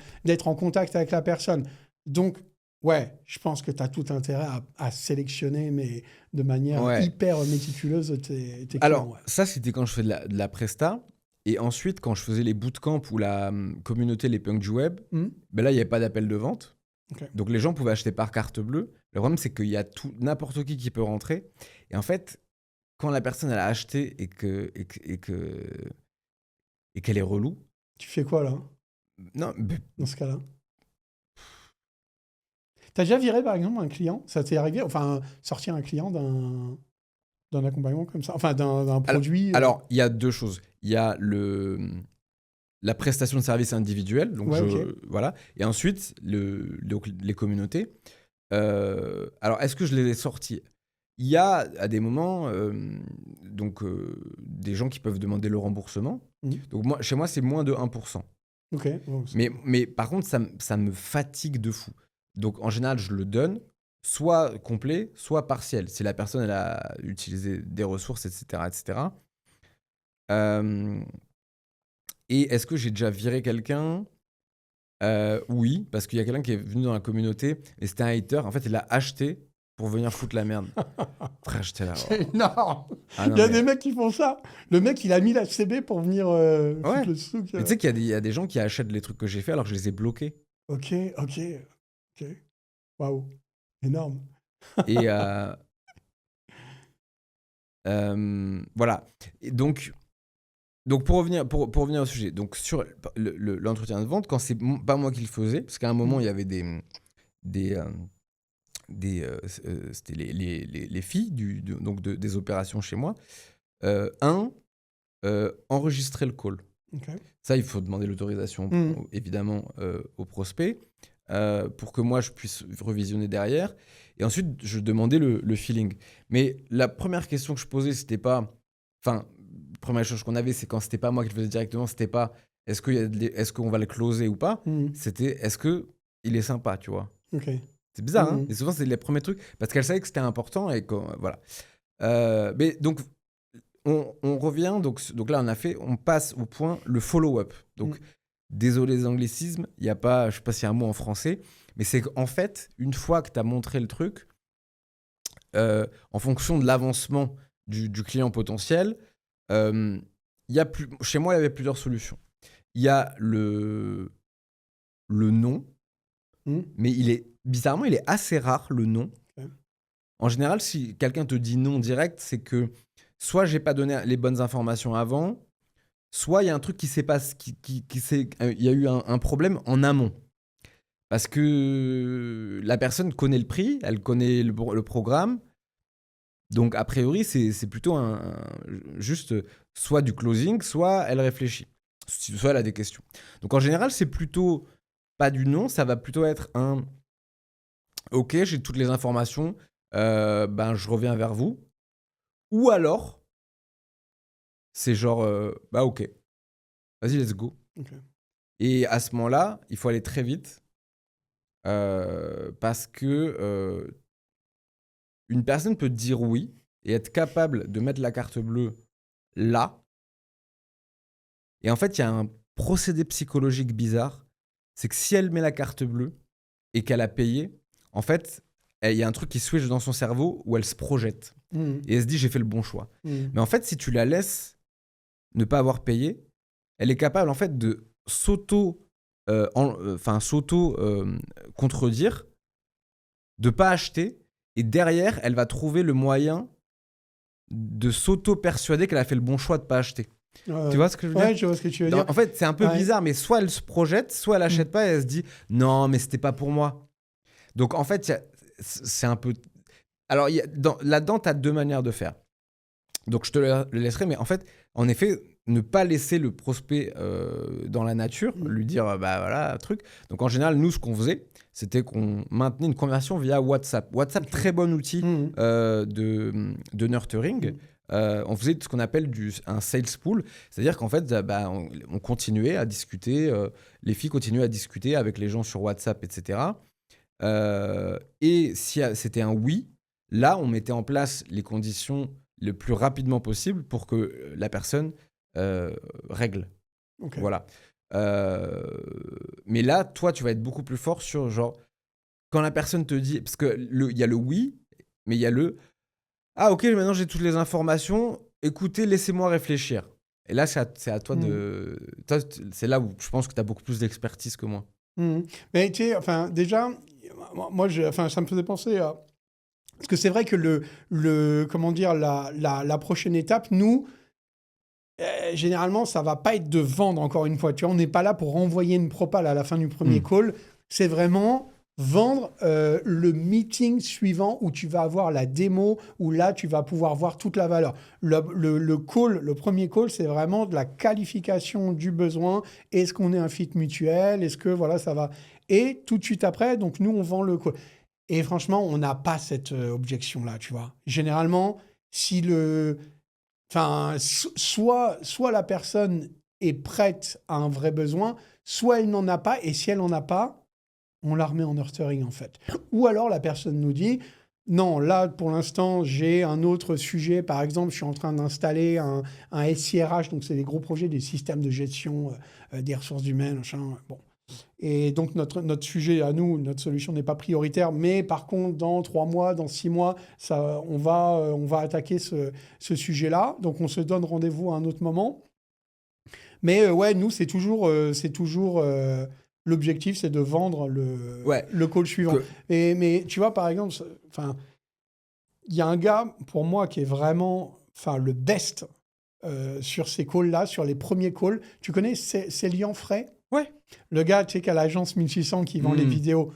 en contact avec la personne. Donc, ouais, je pense que tu as tout intérêt à sélectionner, mais de manière Ouais. hyper méticuleuse, tes clients. Alors, Ouais. ça, c'était quand je faisais de la presta. Et ensuite, quand je faisais les bootcamps ou la communauté Les Punks du Web, Hmm. ben là, il n'y avait pas d'appel de vente. Ok. Donc, les gens pouvaient acheter par carte bleue. Le problème, c'est qu'il y a n'importe qui peut rentrer. Et en fait, quand la personne, elle a acheté et qu'elle est relou, Tu fais quoi là, non, dans ce cas-là? T'as déjà viré par exemple un client? Ça t'est arrivé? Enfin, sortir un client d'un accompagnement comme ça? Enfin, d'un alors, produit. alors, il y a deux choses. Il y a la prestation de service individuelle, donc Ouais, ok. voilà. Et ensuite, donc les communautés. Alors, est-ce que je les ai sortis? Il y a à des moments des gens qui peuvent demander le remboursement. Mhm. Donc chez moi, c'est moins de 1%. Ok. Bon, Mais par contre, ça me fatigue de fou. Donc en général, je le donne soit complet, soit partiel. Si la personne elle a utilisé des ressources, etc. etc. Euh, et est-ce que j'ai déjà viré quelqu'un? Oui, parce qu'il y a quelqu'un qui est venu dans la communauté et c'était un hater. En fait, il a acheté pour venir foutre la merde. Frère, j'étais là. C'est énorme. Ah non, Il y a mais- des mecs qui font ça. Le mec, il a mis la CB pour venir foutre le souk. Mais tu sais qu'il y a des gens qui achètent les trucs que j'ai fait alors que je les ai bloqués. Ok. Waouh. Énorme. Et voilà. Et donc pour revenir au sujet, donc sur l'entretien de vente, quand c'est pas moi qui le faisais, parce qu'à un moment, il y avait c'était les filles donc des opérations chez moi. Enregistrer le call. Ok. Ça, il faut demander l'autorisation, évidemment, au prospect, pour que moi, je puisse revisionner derrière. Et ensuite, je demandais le feeling. Mais la première question que je posais, c'était pas... Enfin, la première chose qu'on avait, c'est quand c'était pas moi qui le faisais directement, c'était pas est-ce qu'on va le closer ou pas. C'était est-ce qu'il est sympa, tu vois. Ok. C'est bizarre, hein. Et souvent, c'est les premiers trucs. Parce qu'elle savait que c'était important et voilà. Mais donc... On revient, donc là on passe au point, le follow-up. Donc, désolé les anglicismes, il y a pas, je sais pas s'il y a un mot en français, mais c'est qu'en fait, une fois que tu as montré le truc, en fonction de l'avancement du client potentiel, chez moi, il y avait plusieurs solutions. Il y a le non, mais bizarrement, il est assez rare, le non. Okay. En général, si quelqu'un te dit non direct, c'est que soit j'ai pas donné les bonnes informations avant, soit il y a un truc qui s'est passé, il y a eu un problème en amont. Parce que la personne connaît le prix, elle connaît le programme. Donc, a priori, c'est plutôt juste soit du closing, soit elle réfléchit. Soit elle a des questions. Donc, en général, c'est plutôt pas du non, ça va plutôt être un « Ok, j'ai toutes les informations, je reviens vers vous ». Ou alors, c'est genre, ok, vas-y, let's go. Okay. Et à ce moment-là, il faut aller très vite parce que une personne peut te dire oui et être capable de mettre la carte bleue là. Et en fait, il y a un procédé psychologique bizarre. C'est que si elle met la carte bleue et qu'elle a payé, en fait, il y a un truc qui switch dans son cerveau où elle se projette. Et elle se dit, j'ai fait le bon choix. Mais en fait, si tu la laisses ne pas avoir payé, elle est capable en fait de contredire, de pas acheter, et derrière, elle va trouver le moyen de s'auto-persuader qu'elle a fait le bon choix de pas acheter. Tu vois ce que je veux dire ? Ouais, je vois ce que tu veux dire. En fait, c'est un peu bizarre, mais soit elle se projette, soit elle achète pas et elle se dit non, mais c'était pas pour moi. Donc en fait, c'est un peu. Alors là-dedans, tu as deux manières de faire. Donc je te le laisserai, mais en effet, ne pas laisser le prospect dans la nature, lui dire voilà, truc. Donc en général, nous, ce qu'on faisait, c'était qu'on maintenait une conversation via WhatsApp. WhatsApp, très bon outil de nurturing. On faisait ce qu'on appelle un sales pool, c'est-à-dire qu'en fait, on continuait à discuter, les filles continuaient à discuter avec les gens sur WhatsApp, etc. Et si c'était un oui, là, on mettait en place les conditions le plus rapidement possible pour que la personne règle. Okay. Voilà. Mais là, toi, tu vas être beaucoup plus fort sur genre quand la personne te dit, parce que il y a le oui, mais il y a le ah ok, maintenant j'ai toutes les informations. Écoutez, laissez-moi réfléchir. Et là, c'est à toi de. C'est là où je pense que tu as beaucoup plus d'expertise que moi. Mais tu sais, enfin, déjà, moi, ça me faisait penser à. Parce que c'est vrai que comment dire, la prochaine étape, nous, généralement, ça va pas être de vendre, encore une fois. Tu vois, on n'est pas là pour renvoyer une propale à la fin du premier call. C'est vraiment vendre le meeting suivant où tu vas avoir la démo, où là, tu vas pouvoir voir toute la valeur. Le premier call, c'est vraiment de la qualification du besoin. Est-ce qu'on est un fit mutuel ? Est-ce que, voilà, ça va... Et tout de suite après, donc nous, on vend le call. Et franchement, on n'a pas cette objection-là, tu vois. Généralement, si soit la personne est prête à un vrai besoin, soit elle n'en a pas, et si elle n'en a pas, on la remet en nurturing, en fait. Ou alors, la personne nous dit, non, là, pour l'instant, j'ai un autre sujet. Par exemple, je suis en train d'installer un SIRH, donc c'est des gros projets, des systèmes de gestion des ressources humaines, machin. Bon, Et donc, notre sujet à nous, notre solution n'est pas prioritaire. Mais par contre, dans 3 mois, dans 6 mois, on va attaquer ce sujet-là. Donc, on se donne rendez-vous à un autre moment. Mais ouais, nous, c'est toujours l'objectif, c'est de vendre Ouais. le call suivant. Que- Mais tu vois, par exemple, enfin, il y a un gars, pour moi, qui est vraiment le best sur ces calls-là, sur les premiers calls. Tu connais Célian Frey? Ouais. Le gars, tu sais, qui a l'agence 1600 qui vend les Mm. vidéos.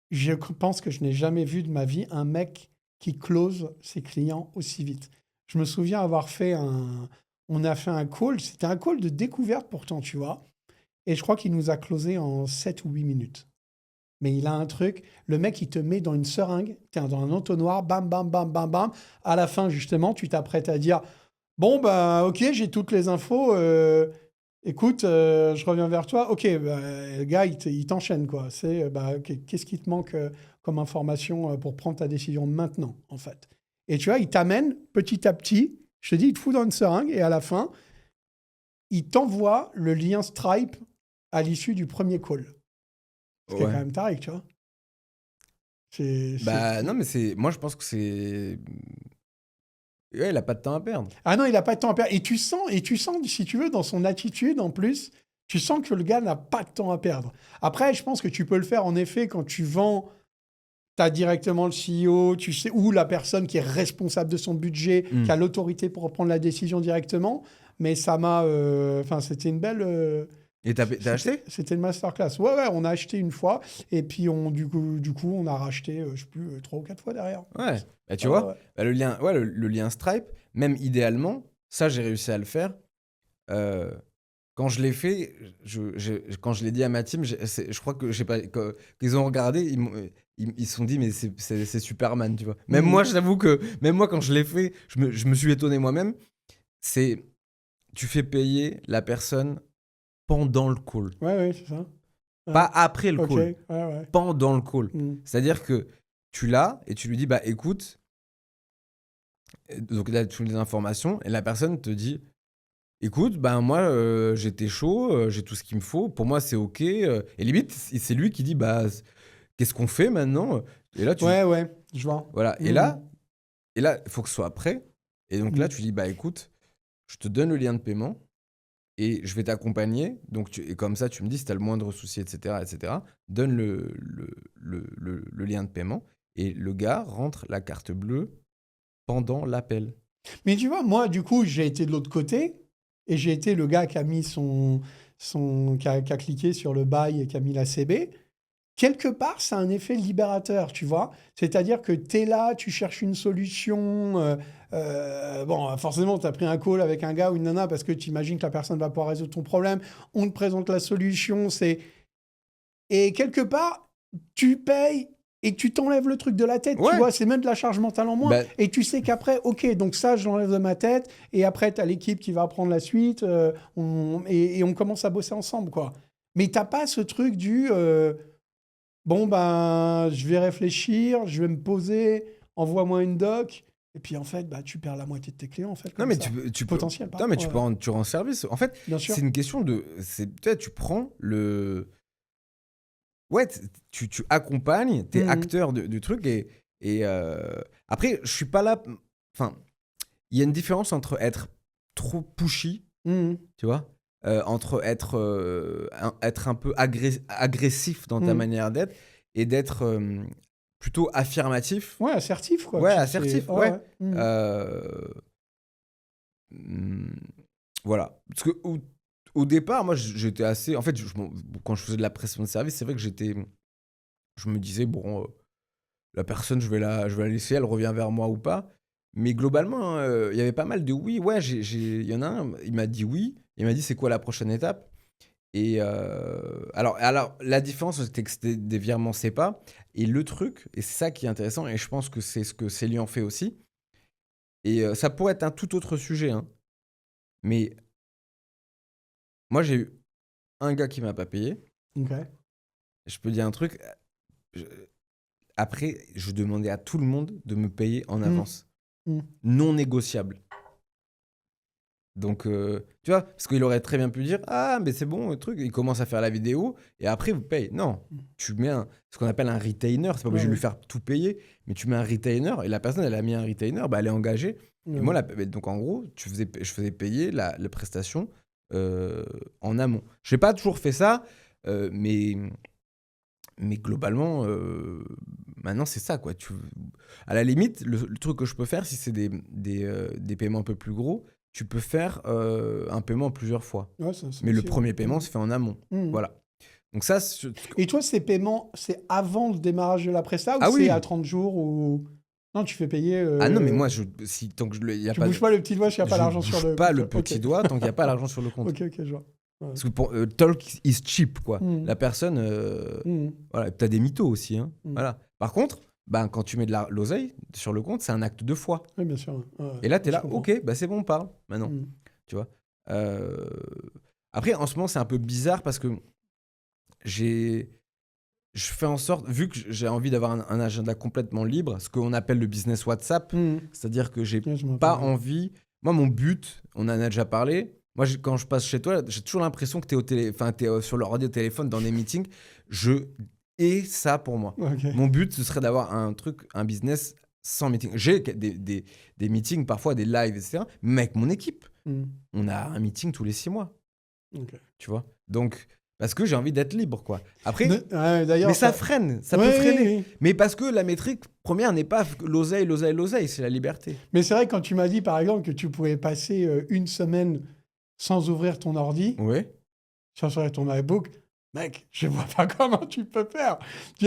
Je pense que je n'ai jamais vu de ma vie un mec qui close ses clients aussi vite. Je me souviens avoir fait on a fait un call, c'était un call de découverte pourtant, tu vois. Et je crois qu'il nous a closé en 7 ou 8 minutes. Mais il a un truc, le mec, il te met dans une seringue, dans un entonnoir, bam, bam, bam, bam, bam. À la fin, justement, tu t'apprêtes à dire, bon, bah, ok, j'ai toutes les infos, écoute, je reviens vers toi. Ok, bah, le gars, il t'enchaîne, quoi. C'est, bah, ok, qu'est-ce qui te manque comme information pour prendre ta décision maintenant, en fait. Et tu vois, il t'amène petit à petit, je te dis, il te fout dans une seringue, et à la fin, il t'envoie le lien Stripe à l'issue du premier call. Ce qui est Ouais. quand même taré, tu vois. Bah non, mais moi je pense que c'est. Ouais, il a pas de temps à perdre. Ah non, il n'a pas de temps à perdre. Et tu sens, si tu veux, dans son attitude en plus, tu sens que le gars n'a pas de temps à perdre. Après, je pense que tu peux le faire en effet quand tu vends, tu as directement le CEO, tu sais, ou la personne qui est responsable de son budget, qui a l'autorité pour prendre la décision directement. Mais ça m'a. Enfin, c'était une belle. Et t'as acheté? C'était une masterclass. Ouais, on a acheté une fois. Et puis, du coup, on a racheté, je sais plus, 3 ou 4 fois derrière. Ouais. Bah tu Ouais, vois, ouais. bah, le lien Stripe, même idéalement, ça j'ai réussi à le faire. Euh, Quand je l'ai fait, quand je l'ai dit à ma team, je crois que, je sais pas, qu'ils ont regardé, ils se sont dit, mais c'est Superman, tu vois. Même moi, j'avoue que, même moi, quand je l'ai fait, je me suis étonné moi-même. Tu fais payer la personne pendant le call. Ouais, c'est ça. Ouais. Pas après le Ok, call, ouais. pendant le call. Mm. C'est-à-dire que tu l'as et tu lui dis, bah écoute, donc là, tu les informations, et la personne te dit, écoute, ben moi, j'étais chaud, j'ai tout ce qu'il me faut. Pour moi, c'est OK. Et limite, c'est lui qui dit, bah, qu'est-ce qu'on fait maintenant? Et là, Ouais, je vois. voilà. Et là, il faut que ce soit prêt. Et donc là, tu dis, bah, écoute, je te donne le lien de paiement et je vais t'accompagner. Donc, et comme ça, tu me dis si tu as le moindre souci, etc., etc. Donne le lien de paiement et le gars rentre la carte bleue pendant l'appel. Mais tu vois, moi, du coup, j'ai été de l'autre côté et j'ai été le gars qui a mis qui a cliqué sur le bail et qui a mis la CB. Quelque part, ça a un effet libérateur, tu vois. C'est-à-dire que tu es là, tu cherches une solution. Bon, forcément, tu as pris un call avec un gars ou une nana parce que tu imagines que la personne va pouvoir résoudre ton problème. On te présente la solution. Et quelque part, tu payes et tu t'enlèves le truc de la tête, tu Ouais. vois, c'est même de la charge mentale en moins. Bah, Et tu sais qu'après, ok, donc ça, je l'enlève de ma tête. Et après, tu as l'équipe qui va prendre la suite. Et on commence à bosser ensemble, quoi. Mais t'as pas ce truc du bon, ben, je vais réfléchir, je vais me poser, envoie-moi une doc. Et puis en fait, bah, tu perds la moitié de tes clients, en fait. non, Comme mais ça. tu peux. Potentiel, Non, pardon. mais Ouais. tu rends service. En fait, Bien sûr. c'est une question de. Tu prends le. Ouais, tu accompagnes, t'es Mhm. acteur du truc et après, je suis pas là. Enfin, il y a une différence entre être trop pushy, Mhm. tu vois, entre être un peu agressif dans ta Mhm. manière d'être et d'être plutôt affirmatif. Ouais, assertif, quoi. Ouais, assertif, ouais. Ouais. Mhm. Euh, hmm, voilà. Parce que au départ, moi, j'étais assez. En fait, quand je faisais de la prestation de service, c'est vrai que je me disais, bon, la personne, je vais la laisser, elle revient vers moi ou pas. Mais globalement, il y avait pas mal de oui. Ouais, il y en a un, il m'a dit oui. Il m'a dit, c'est quoi la prochaine étape? Et alors, la différence, c'était que c'était des virements CEPA. Et le truc, et c'est ça qui est intéressant, et je pense que c'est ce que Célian fait aussi. Et ça pourrait être un tout autre sujet, hein. Mais moi, j'ai eu un gars qui m'a pas payé. Ok. Je peux dire un truc. je- Après, je demandais à tout le monde de me payer en Mhm. avance. Mhm. Non négociable. Donc, tu vois, parce qu'il aurait très bien pu dire ah, mais c'est bon, le truc. Il commence à faire la vidéo et après, vous payez. Non, tu mets ce qu'on appelle un retainer. C'est pas obligé de lui faire tout payer, mais tu mets un retainer et la personne, elle a mis un retainer, bah, elle est engagée. Et moi, donc en gros, je faisais payer la prestation en amont. Je n'ai pas toujours fait ça, mais globalement, maintenant, c'est ça, quoi. À la limite, le truc que je peux faire, si c'est des paiements un peu plus gros, tu peux faire un paiement en plusieurs fois. Ouais, mais le premier paiement se fait en amont. Voilà. Donc ça, Et toi, ces paiements, c'est avant le démarrage de la presta ou c'est à 30 jours ou... Non, tu fais payer... Ah non, mais moi, tant que tu bouges pas le petit doigt s'il n'y a pas l'argent sur le compte. Je bouge pas le petit doigt tant qu'il n'y a pas l'argent sur le compte. Ok, je vois. Ouais. Parce que talk is cheap, quoi. La personne... voilà, t'as des mythos aussi. Hein. Voilà. Par contre, quand tu mets de l'oseille sur le compte, c'est un acte de foi. Oui, bien sûr. Et là, t'es là, ok, c'est bon, on parle. Maintenant, tu vois. Après, en ce moment, c'est un peu bizarre parce que je fais en sorte, vu que j'ai envie d'avoir un agenda complètement libre, ce qu'on appelle le business WhatsApp, c'est-à-dire que j'ai pas envie... Moi, mon but, on en a déjà parlé, moi, quand je passe chez toi, j'ai toujours l'impression que t'es sur l'ordi au téléphone dans des meetings. Je hais ça pour moi. Okay. Mon but, ce serait d'avoir un business sans meeting. J'ai des meetings, parfois des lives, etc. Mais avec mon équipe, on a un meeting tous les 6 mois. Okay. Tu vois ? Donc... Parce que j'ai envie d'être libre, quoi. Après, mais ça freine, ça peut freiner. Oui. Mais parce que la métrique première n'est pas l'oseille, c'est la liberté. Mais c'est vrai que quand tu m'as dit, par exemple, que tu pouvais passer une semaine sans ouvrir ton ordi, sans ouvrir ton MacBook, mec, je vois pas comment tu peux faire.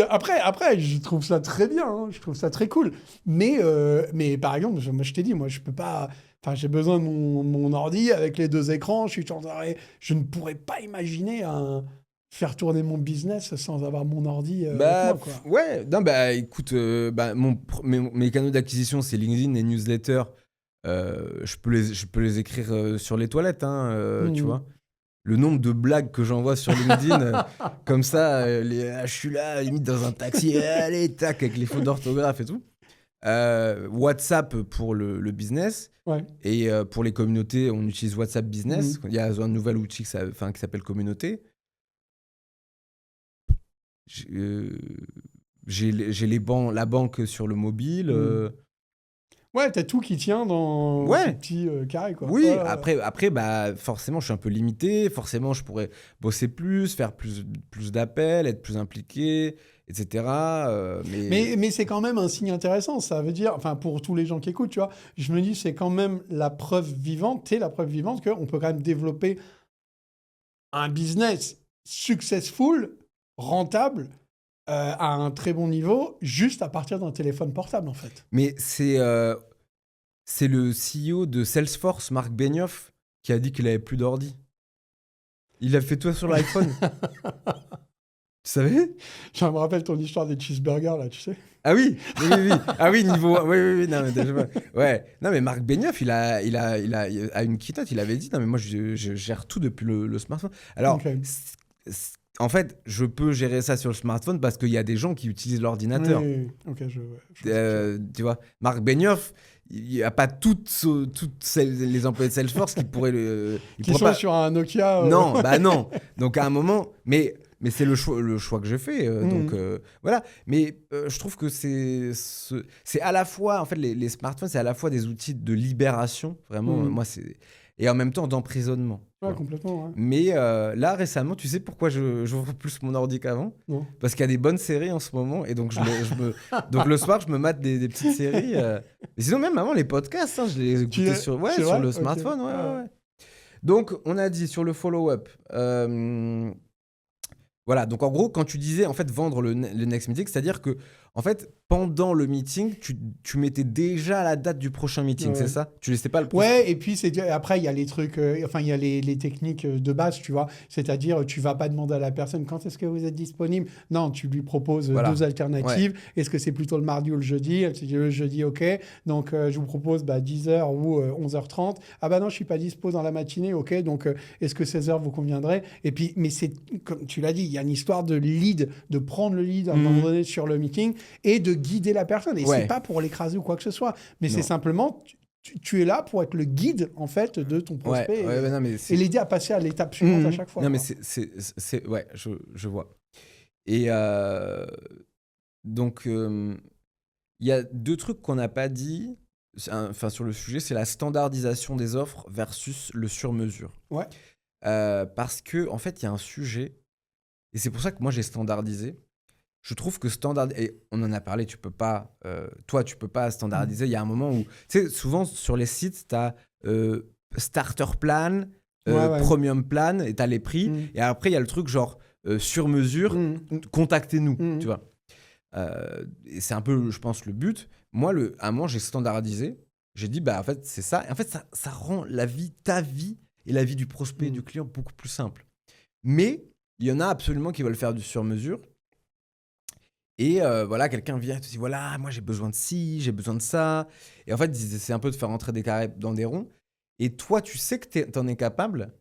Après, je trouve ça très bien, hein, je trouve ça très cool. Mais par exemple, moi, je t'ai dit, moi, je peux pas... Enfin, j'ai besoin de mon ordi avec les 2 écrans. Je ne pourrais pas imaginer faire tourner mon business sans avoir mon ordi avec moi, quoi. Ouais, non, écoute, mes canaux d'acquisition, c'est LinkedIn et newsletter. Je peux les écrire sur les toilettes, hein, tu vois. Le nombre de blagues que j'envoie sur LinkedIn, comme ça, je suis là, limite dans un taxi, allez, tac, avec les fautes d'orthographe et tout. WhatsApp pour le business. Ouais. Et pour les communautés, on utilise WhatsApp Business. Il y a un nouvel outil qui s'appelle Communauté. J'ai la banque sur le mobile. Ouais, t'as tout qui tient dans ce petit carré, quoi. Oui, après, forcément, je suis un peu limité. Forcément, je pourrais bosser plus, faire plus d'appels, être plus impliqué, etc. Mais c'est quand même un signe intéressant. Ça veut dire, enfin, pour tous les gens qui écoutent, tu vois, je me dis, c'est quand même la preuve vivante qu'on peut quand même développer un business successful, rentable, à un très bon niveau, juste à partir d'un téléphone portable, en fait. Mais c'est le CEO de Salesforce, Marc Benioff, qui a dit qu'il avait plus d'ordi. Il a fait tout sur l'iPhone. Tu savais ? Je me rappelle ton histoire des cheeseburgers, là, tu sais. Ah oui. Ah oui, niveau... Oui. Non, mais déjà... Ouais. Non, mais Marc Benioff, il a à une keynote, il avait dit, non, mais moi, je gère tout depuis le smartphone. Alors, en fait, je peux gérer ça sur le smartphone parce qu'il y a des gens qui utilisent l'ordinateur. Oui. Ok, tu vois, Marc Benioff, il n'y a pas toutes les employés de Salesforce qui pourraient qui sont sur un Nokia. Non, non. Donc, à un moment... Mais c'est le choix que j'ai fait. Donc, voilà. Mais je trouve que c'est à la fois... En fait, les smartphones, c'est à la fois des outils de libération. Vraiment, moi, c'est... Et en même temps, d'emprisonnement. Ouais, complètement, ouais. Mais là, récemment, tu sais pourquoi j'ouvre plus mon ordi qu'avant ? Non. Parce qu'il y a des bonnes séries en ce moment. Et donc, donc le soir, je me mate des petites séries. Et sinon, même avant, les podcasts, hein, je les écoutais sur le smartphone. Okay. Ouais. Donc, on a dit sur le follow-up... Voilà, donc en gros, quand tu disais en fait vendre le next meeting, c'est-à-dire que en fait, pendant le meeting, tu mettais déjà la date du prochain meeting, c'est ça ? Tu laissais pas le prochain. Ouais, et puis après, il y a les trucs, il y a les techniques de base, tu vois. C'est-à-dire, tu vas pas demander à la personne quand est-ce que vous êtes disponible. Non, tu lui proposes 2 alternatives. Ouais. Est-ce que c'est plutôt le mardi ou le jeudi ? Elle te dit le jeudi, ok. Donc, je vous propose 10h ou 11h30. Ah non, je suis pas dispo dans la matinée, ok. Donc, est-ce que 16h vous conviendrait ? Et puis, mais c'est, comme tu l'as dit, il y a une histoire de lead, de prendre le lead à un moment donné sur le meeting et de guider la personne. Et c'est pas pour l'écraser ou quoi que ce soit, mais c'est simplement, tu es là pour être le guide, en fait, de ton prospect non, mais et l'aider à passer à l'étape suivante à chaque fois. Non, mais quoi. ouais, je vois. Et donc, il y a 2 trucs qu'on n'a pas dit, enfin, sur le sujet, c'est la standardisation des offres versus le sur-mesure. Ouais. Parce que en fait, il y a un sujet, et c'est pour ça que moi j'ai standardisé. Je trouve que et on en a parlé, toi, tu peux pas standardiser. Il y a un moment où, tu sais, souvent sur les sites, tu as starter plan, Ouais. premium plan, et tu as les prix. Et après, il y a le truc genre sur mesure, contactez-nous, tu vois. Et c'est un peu, je pense, le but. Moi, à un moment, j'ai standardisé. J'ai dit, bah, en fait, c'est ça. Et en fait, ça rend ta vie et la vie du prospect et du client beaucoup plus simple. Mais il y en a absolument qui veulent faire du sur-mesure. Et voilà, quelqu'un vient et te dit, voilà, moi j'ai besoin de ci, j'ai besoin de ça. Et en fait, c'est un peu de faire rentrer des carrés dans des ronds. Et toi, tu sais que t'en es capable,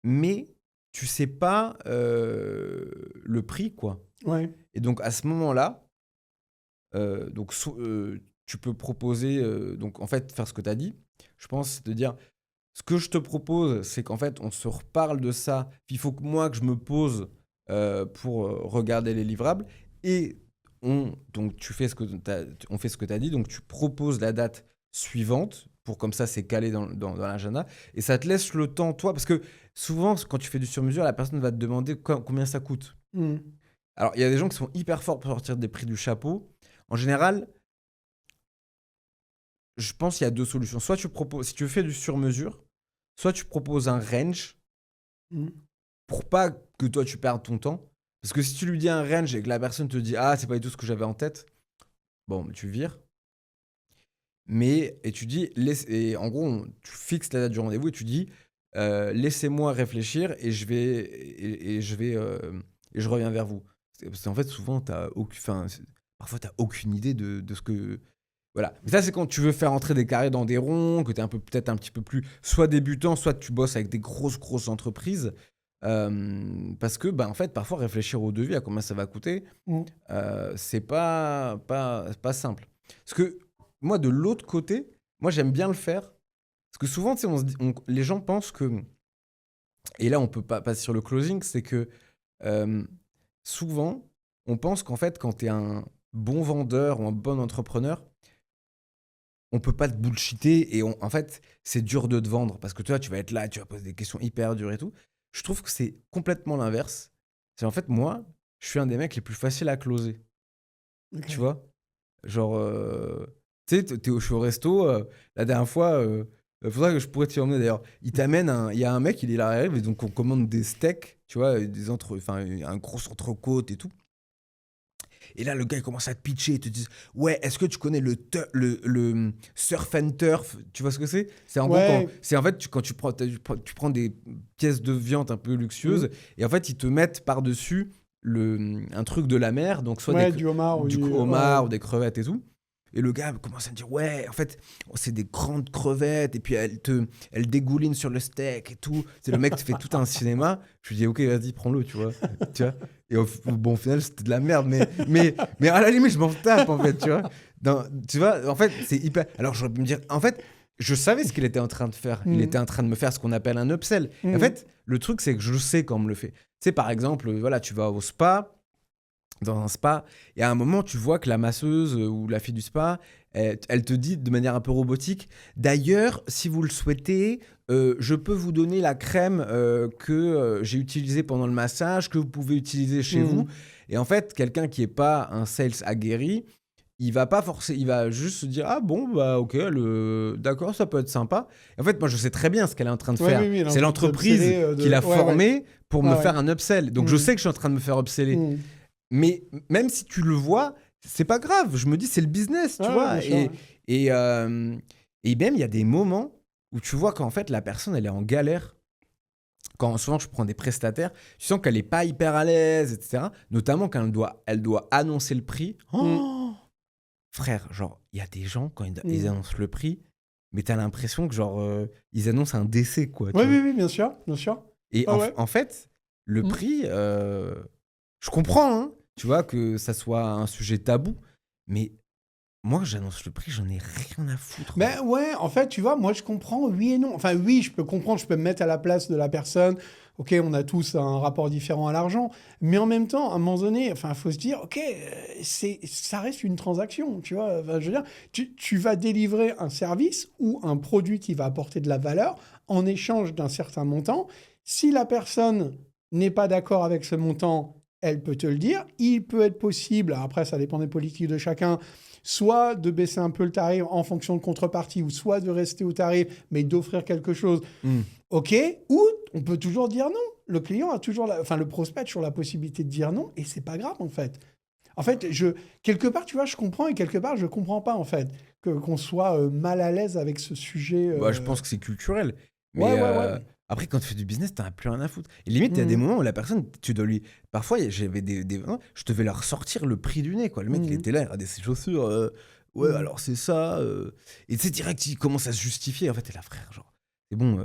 mais tu sais pas le prix, quoi. Ouais. Et donc, à ce moment-là, tu peux proposer, donc en fait, faire ce que tu as dit. Je pense, c'est de dire, ce que je te propose, c'est qu'en fait, on se reparle de ça. Puis il faut que moi, que je me pose pour regarder les livrables. Et donc, on fait ce que tu as dit. Donc, tu proposes la date suivante pour comme ça, c'est calé dans l'agenda. Et ça te laisse le temps, toi, parce que souvent, quand tu fais du sur-mesure, la personne va te demander combien ça coûte. Alors, il y a des gens qui sont hyper forts pour sortir des prix du chapeau. En général, je pense qu'il y a 2 solutions. Soit si tu fais du sur-mesure, soit tu proposes un range pour pas que toi tu perdes ton temps. Parce que si tu lui dis un range et que la personne te dit ah, c'est pas du tout ce que j'avais en tête, bon, tu vires. Et tu dis, et en gros, tu fixes la date du rendez-vous et tu dis laissez-moi réfléchir et je reviens vers vous. Parce qu'en fait, souvent, parfois, tu n'as aucune idée de ce que. Voilà. Mais ça, c'est quand tu veux faire entrer des carrés dans des ronds, que tu es peut-être un petit peu plus soit débutant, soit tu bosses avec des grosses entreprises. Parce que, en fait, parfois, réfléchir au devis, à combien ça va coûter, c'est pas simple. Parce que moi, de l'autre côté, moi, j'aime bien le faire. Parce que souvent, tu sais, les gens pensent que. Et là, on peut pas passer sur le closing, c'est que souvent, on pense qu'en fait, quand tu es un bon vendeur ou un bon entrepreneur, on peut pas te bullshiter et en fait, c'est dur de te vendre parce que toi, tu vas être là, tu vas poser des questions hyper dures et tout. Je trouve que c'est complètement l'inverse. C'est en fait, moi, je suis un des mecs les plus faciles à closer. Okay. Tu vois? Genre, tu sais, je suis au resto, la dernière fois, faudrait que je pourrais t'y emmener d'ailleurs. Il y a un mec, il arrive et donc on commande des steaks, tu vois, un gros entrecôte et tout. Et là, le gars, il commence à te pitcher et te dit ouais, est-ce que tu connais le surf and turf? Tu vois ce que c'est? C'est en gros, c'est en fait, quand tu prends des pièces de viande un peu luxueuses et en fait, ils te mettent par-dessus un truc de la mer, donc soit du homard, ou des crevettes et tout. Et le gars commence à me dire ouais, en fait, c'est des grandes crevettes et puis elle dégouline sur le steak et tout. C'est le mec te fait tout un cinéma. Je lui dis ok, vas-y, prends-le, tu vois. Et au final, c'était de la merde, mais à la limite, je m'en tape en fait, tu vois. Tu vois, en fait, c'est hyper. Alors j'aurais pu me dire, en fait, je savais ce qu'il était en train de faire. Il était en train de me faire ce qu'on appelle un upsell. Et en fait, le truc, c'est que je sais quand on me le fait. Tu sais, par exemple, voilà, tu vas au spa. Dans un spa, et à un moment, tu vois que la masseuse ou la fille du spa, elle te dit de manière un peu robotique, d'ailleurs, si vous le souhaitez, je peux vous donner la crème que j'ai utilisée pendant le massage, que vous pouvez utiliser chez vous. Et en fait, quelqu'un qui n'est pas un sales aguerri, il va juste se dire ah bon bah ok, d'accord, ça peut être sympa. Et en fait, moi je sais très bien ce qu'elle est en train de faire. Oui, c'est l'entreprise qui l'a formée pour me faire un upsell. Donc je sais que je suis en train de me faire upseller. Mais même si tu le vois, c'est pas grave. Je me dis, c'est le business, tu vois. Et même, il y a des moments où tu vois qu'en fait, la personne, elle est en galère. Quand souvent, je prends des prestataires, tu sens qu'elle est pas hyper à l'aise, etc. Notamment quand elle doit annoncer le prix. Oh frère, genre, il y a des gens, quand ils annoncent le prix, mais t'as l'impression que, genre, ils annoncent un décès, quoi. Oui, bien sûr. Et en fait, le prix, je comprends, hein. Tu vois, que ça soit un sujet tabou, mais moi, j'annonce le prix, j'en ai rien à foutre. Ben ouais, en fait, tu vois, moi je comprends, oui et non. Enfin, oui, je peux comprendre, je peux me mettre à la place de la personne. Ok, on a tous un rapport différent à l'argent, mais en même temps, à un moment donné, enfin, il faut se dire, ok, ça reste une transaction, tu vois. Enfin, je veux dire, tu vas délivrer un service ou un produit qui va apporter de la valeur en échange d'un certain montant. Si la personne n'est pas d'accord avec ce montant, elle peut te le dire. Il peut être possible, après ça dépend des politiques de chacun, soit de baisser un peu le tarif en fonction de contrepartie, ou soit de rester au tarif, mais d'offrir quelque chose. OK, ou on peut toujours dire non. Le client a toujours, le prospect a toujours la possibilité de dire non, et c'est pas grave, en fait. En fait, quelque part, tu vois, je comprends, et quelque part, je comprends pas, en fait, qu'on soit mal à l'aise avec ce sujet. Bah, je pense que c'est culturel. Ouais, Mais ouais, ouais. après, quand tu fais du business, t'en as plus rien à foutre. Et limite, il y a des moments où la personne, tu dois lui. Parfois, j'avais je devais leur sortir le prix du nez, quoi. Le mec, il était là, il regardait ses chaussures. Ouais, alors c'est ça. Et tu sais, direct, il commence à se justifier. En fait, t'es là, frère, genre. C'est bon.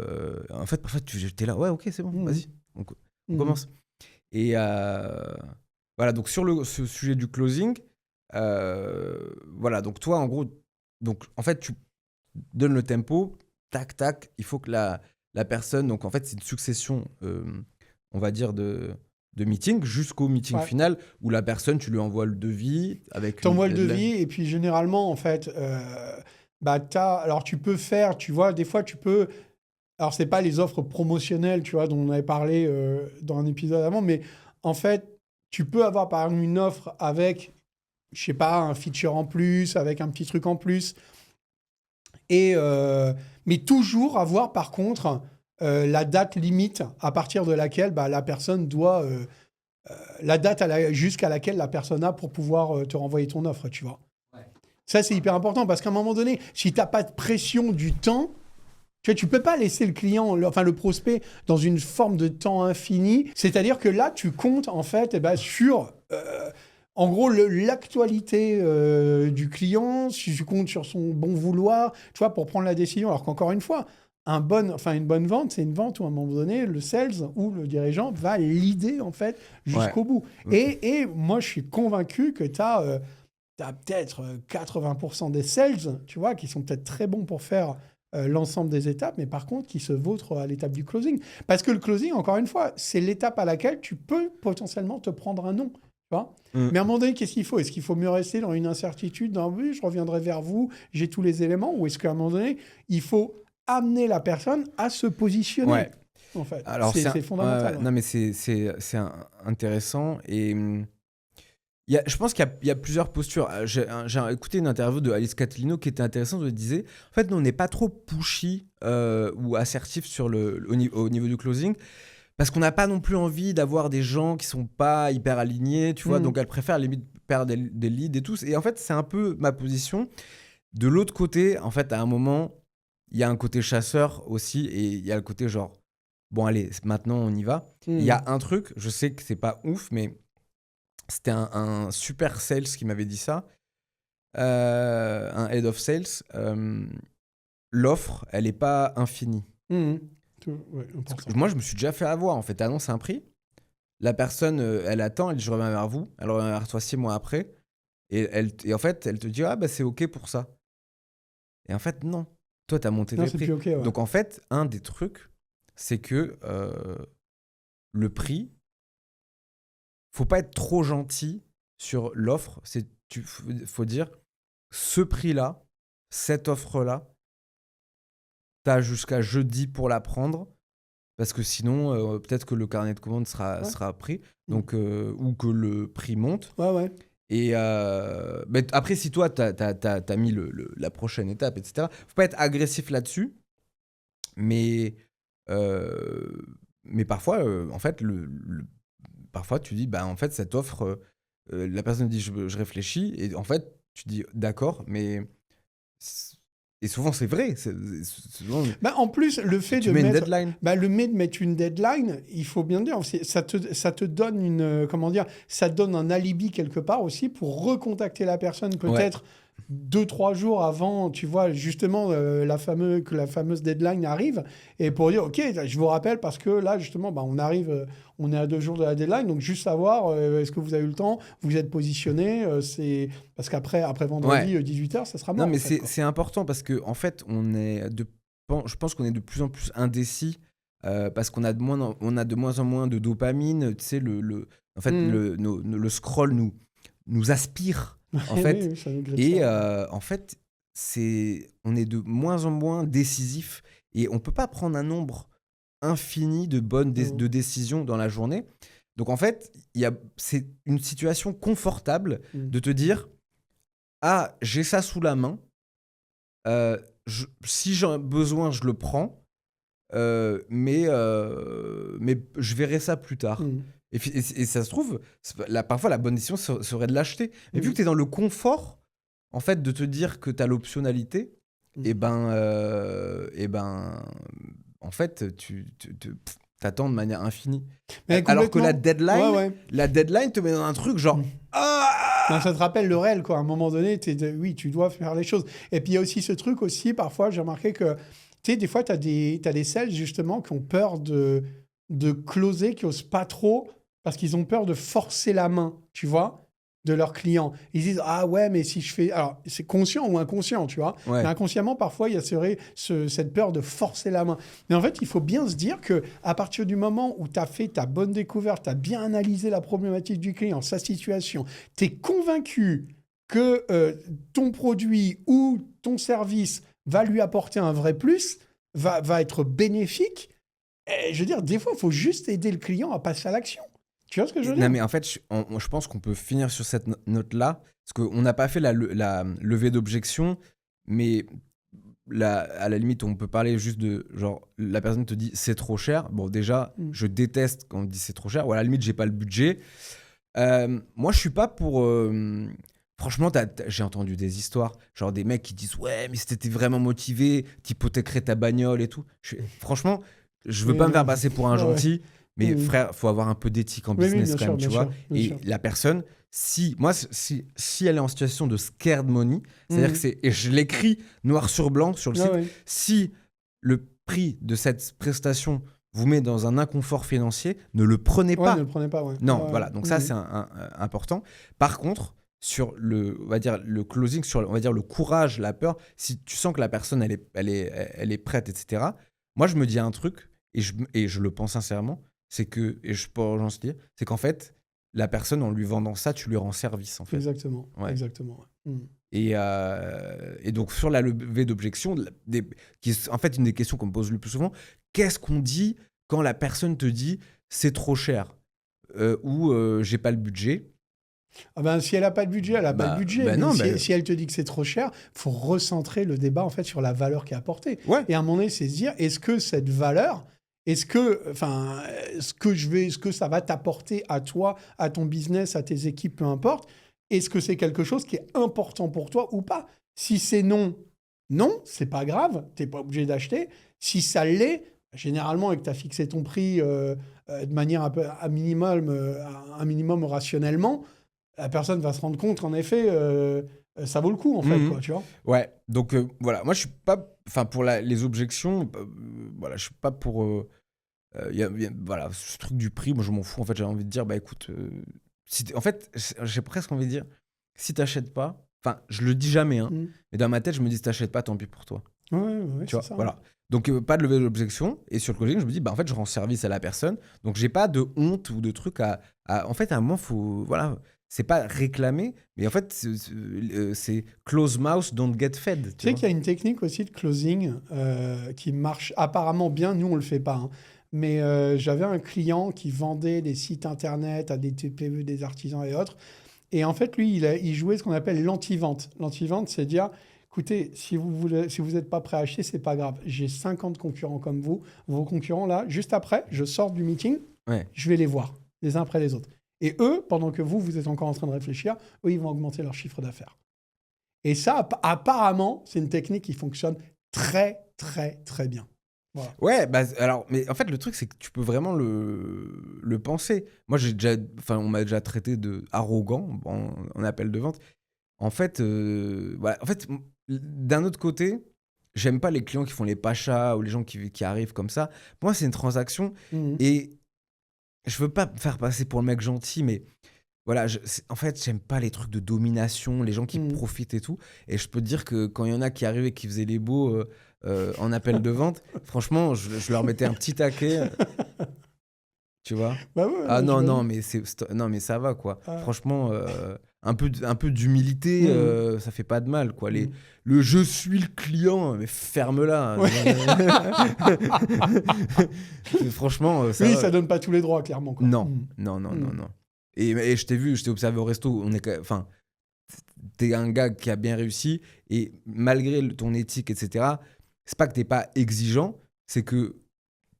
En fait, parfois, t'es là, ouais, ok, c'est bon, vas-y. On commence. Et voilà, donc sur ce sujet du closing, voilà, donc toi, en gros, donc en fait, tu donnes le tempo, tac, tac, il faut que la personne, donc en fait, c'est une succession, on va dire, de meetings jusqu'au meeting final où la personne, tu lui envoies le devis avec t'envoies le devis, et puis généralement, en fait, alors tu peux faire, tu vois, des fois, tu peux. Alors, c'est pas les offres promotionnelles, tu vois, dont on avait parlé dans un épisode avant, mais en fait, tu peux avoir par exemple une offre avec, je sais pas, un feature en plus, avec un petit truc en plus, mais toujours avoir par contre la date limite à partir de laquelle la personne doit, la date jusqu'à laquelle la personne a pour pouvoir te renvoyer ton offre, tu vois. Ouais. Ça, c'est hyper important parce qu'à un moment donné, si tu n'as pas de pression du temps, tu peux pas laisser le client, le prospect, dans une forme de temps infini. C'est-à-dire que là, tu comptes en fait sur, en gros, l'actualité du client. Si tu comptes sur son bon vouloir, tu vois, pour prendre la décision. Alors qu'encore une fois, une bonne vente, c'est une vente où à un moment donné, le sales ou le dirigeant va l'idée en fait jusqu'au bout. Et moi, je suis convaincu que tu as peut-être 80% des sales, tu vois, qui sont peut-être très bons pour faire l'ensemble des étapes, mais par contre, qui se vautrent à l'étape du closing. Parce que le closing, encore une fois, c'est l'étape à laquelle tu peux potentiellement te prendre un non. Tu vois. Mais à un moment donné, qu'est-ce qu'il faut ? Est-ce qu'il faut mieux rester dans une incertitude, dans oui, je reviendrai vers vous, j'ai tous les éléments, ou est-ce qu'à un moment donné, il faut amener la personne à se positionner en fait. Alors, c'est fondamental. Non, mais c'est intéressant. Et je pense qu'il y a plusieurs postures. J'ai écouté une interview de Alice Catilino qui était intéressante, où elle disait, en fait, nous, on n'est pas trop pushy ou assertif au niveau du closing, parce qu'on n'a pas non plus envie d'avoir des gens qui sont pas hyper alignés, tu vois, donc elle préfère limite perdre des leads et tout. Et en fait, c'est un peu ma position. De l'autre côté, en fait, à un moment, il y a un côté chasseur aussi, et il y a le côté genre, bon, allez, maintenant, on y va. Il y a un truc, je sais que c'est pas ouf, mais c'était un super sales qui m'avait dit ça, un head of sales. L'offre, elle n'est pas infinie. Moi, je me suis déjà fait avoir. En fait, tu annonces un prix, la personne, elle attend, elle dit je reviens vers vous, elle revient vers toi 6 mois après, et en fait, elle te dit ah bah c'est ok pour ça. Et en fait, non. Toi, tu as monté les prix. Okay, ouais. Donc en fait, un des trucs, c'est que le prix, faut pas être trop gentil sur l'offre. Faut dire, ce prix-là, cette offre-là, t'as jusqu'à jeudi pour la prendre, parce que sinon, peut-être que le carnet de commande sera pris, donc, ou que le prix monte. Ouais. Et mais après, si toi, t'as mis la prochaine étape, etc., faut pas être agressif là-dessus, mais parfois, en fait, parfois, tu dis, bah, en fait, cette offre, la personne dit, je réfléchis, et en fait, tu dis, d'accord, mais... Et souvent, c'est vrai. Souvent, en plus, le fait de mettre... une deadline. De mettre une deadline, il faut bien dire, ça te donne ça donne un alibi quelque part aussi pour recontacter la personne peut-être 2-3 jours avant, tu vois, justement, que la fameuse deadline arrive, et pour dire, OK, je vous rappelle, parce que là, justement, on arrive, on est à 2 jours de la deadline, donc juste savoir, est-ce que vous avez eu le temps, vous êtes positionné, parce qu'après vendredi, 18h, ça sera mort. Non, mais en fait, quoi. c'est important parce que, en fait, je pense qu'on est de plus en plus indécis parce qu'on a on a de moins en moins de dopamine. Tu sais, en fait, le scroll nous aspire, en fait. Oui, ça nous grille Et ça. en fait, on est de moins en moins décisif et on peut pas prendre un nombre infini de décisions dans la journée. Donc, en fait, c'est une situation confortable de te dire, ah, j'ai ça sous la main. Si j'ai besoin, je le prends, mais je verrai ça plus tard. Mm. Et ça se trouve, parfois la bonne décision serait de l'acheter. Mais vu que tu es dans le confort, en fait, de te dire que tu as l'optionnalité, en fait, tu t'attends de manière infinie. Mais Alors que complètement. Ouais. la deadline te met dans un truc genre. Non, ça te rappelle le réel, quoi. À un moment donné, oui, tu dois faire les choses. Et puis, il y a aussi ce truc aussi, parfois, j'ai remarqué que, tu sais, des fois, tu as des sales, justement, qui ont peur de closer, qui n'osent pas trop, parce qu'ils ont peur de forcer la main, tu vois, de leurs clients. Ils disent, ah ouais, mais si je fais... Alors, c'est conscient ou inconscient, tu vois. Ouais. Mais inconsciemment, parfois, il y a cette peur de forcer la main. Mais en fait, il faut bien se dire que à partir du moment où tu as fait ta bonne découverte, tu as bien analysé la problématique du client, sa situation, tu es convaincu que ton produit ou ton service va lui apporter un vrai plus, va être bénéfique, et je veux dire, des fois, il faut juste aider le client à passer à l'action. Tu vois ce que je veux dire? Non, mais en fait, je pense qu'on peut finir sur cette note-là, parce qu'on n'a pas fait la levée d'objection, mais à la limite, on peut parler juste de, genre, la personne te dit c'est trop cher. Bon, déjà, je déteste quand on me dit c'est trop cher, ou à la limite, j'ai pas le budget. Moi, je suis pas pour... Franchement, j'ai entendu des histoires, genre des mecs qui disent ouais, mais si t'étais vraiment motivé, t'hypothéquerais ta bagnole et tout. Franchement, je veux pas me faire passer pour un gentil, mais frère, faut avoir un peu d'éthique en business quand même, tu vois. Et la personne, si elle est en situation de scared money, c'est-à-dire que et je l'écris noir sur blanc sur le site, si le prix de cette prestation vous met dans un inconfort financier, ne le prenez pas. Ne le prenez pas, Non, voilà. Donc ça, c'est important. Par contre, sur on va dire le closing, sur on va dire le courage, la peur, si tu sens que la personne elle est prête, etc. Moi, je me dis un truc et je le pense sincèrement, c'est que je peux j'en dire, c'est qu'en fait, la personne en lui vendant ça, tu lui rends service en fait. Exactement. Ouais. Exactement. Et donc sur la levée d'objection, qui est en fait une des questions qu'on me pose le plus souvent, qu'est-ce qu'on dit quand la personne te dit c'est trop cher ou j'ai pas le budget? Ah ben, si elle n'a pas de budget, elle n'a pas de budget. Mais non, si elle te dit que c'est trop cher, il faut recentrer le débat en fait sur la valeur qui est apportée. Ouais. Et à un moment donné, c'est se dire, est-ce que cette valeur, est-ce que ça va t'apporter à toi, à ton business, à tes équipes, peu importe, est-ce que c'est quelque chose qui est important pour toi ou pas? Si c'est non, c'est pas grave, tu n'es pas obligé d'acheter. Si ça l'est, généralement, et que tu as fixé ton prix de manière un minimum rationnellement, la personne va se rendre compte, en effet, ça vaut le coup, en fait, quoi, tu vois. Ouais, donc voilà, moi je suis pas, enfin pour les objections, voilà, je suis pas pour, voilà, ce truc du prix, moi je m'en fous, en fait, j'ai envie de dire, bah écoute, en fait, j'ai presque envie de dire, si t'achètes pas, enfin, je le dis jamais, hein, mais dans ma tête, je me dis, si t'achètes pas, tant pis pour toi. Ouais, tu vois, ça, voilà. Donc pas de lever d'objection, et sur le closing, je me dis, bah en fait, je rends service à la personne, donc j'ai pas de honte ou de truc en fait, à un moment, faut, voilà. C'est pas réclamer, mais en fait, c'est close mouth, don't get fed. Tu sais qu'il y a une technique aussi de closing qui marche apparemment bien. Nous, on le fait pas. Hein. Mais j'avais un client qui vendait des sites internet à des TPE, des artisans et autres. Et en fait, lui, il jouait ce qu'on appelle l'anti-vente. L'anti-vente, c'est dire, écoutez, si vous n'êtes pas prêt à acheter, c'est pas grave. J'ai 50 concurrents comme vous. Vos concurrents, là, juste après, je sors du meeting, je vais les voir, les uns après les autres. Et eux, pendant que vous êtes encore en train de réfléchir, eux, ils vont augmenter leur chiffre d'affaires. Et ça, apparemment, c'est une technique qui fonctionne très, très, très bien. Voilà. Ouais, bah, alors, mais en fait, le truc, c'est que tu peux vraiment le penser. Moi, on m'a déjà traité de arrogant en appel de vente. en fait, voilà. En fait, d'un autre côté, j'aime pas les clients qui font les pachas ou les gens qui arrivent comme ça. Pour moi, c'est une transaction Mhm. et je veux pas me faire passer pour le mec gentil, mais voilà, en fait, j'aime pas les trucs de domination, les gens qui Mhm. profitent et tout. Et je peux te dire que quand il y en a qui arrivaient, qui faisaient les beaux en appel de vente, franchement, je leur mettais un petit taquet, tu vois. Bah ouais, Ah ouais, non, non, j'imagine. mais non, mais ça va, quoi. Ah. Franchement, un peu d'humilité, Mhm. ça fait pas de mal, quoi. Mhm. Le je suis le client, mais ferme-la. Ouais. Franchement, ça Oui, va. ça donne pas tous les droits, clairement, quoi. Non, Mhm. non, non, non, Mhm. non. Et je t'ai vu, je t'ai observé au resto. Enfin, t'es un gars qui a bien réussi et malgré ton éthique, etc. C'est pas que t'es pas exigeant, c'est que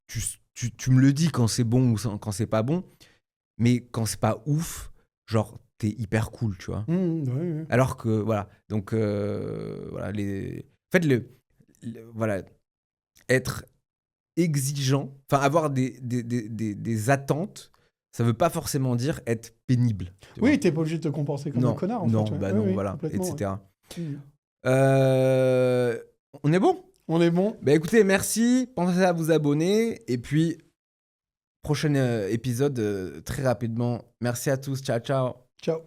tu me le dis quand c'est bon ou quand c'est pas bon, mais quand c'est pas ouf, genre t'es hyper cool, tu vois. Mhm. Ouais, ouais. Alors que voilà, donc voilà en fait voilà, être exigeant, enfin avoir des attentes, ça veut pas forcément dire être pénible, tu vois. Oui, t'es pas obligé de te comporter comme un Non, connard, en non, fait. Ouais. bah Oui, non, oui, voilà, complètement. Ouais. etc. Mhm. On est bon? On est bon. Bah écoutez, merci. Pensez à vous abonner. Et puis, prochain épisode très rapidement. Merci à tous. Ciao, ciao. Ciao.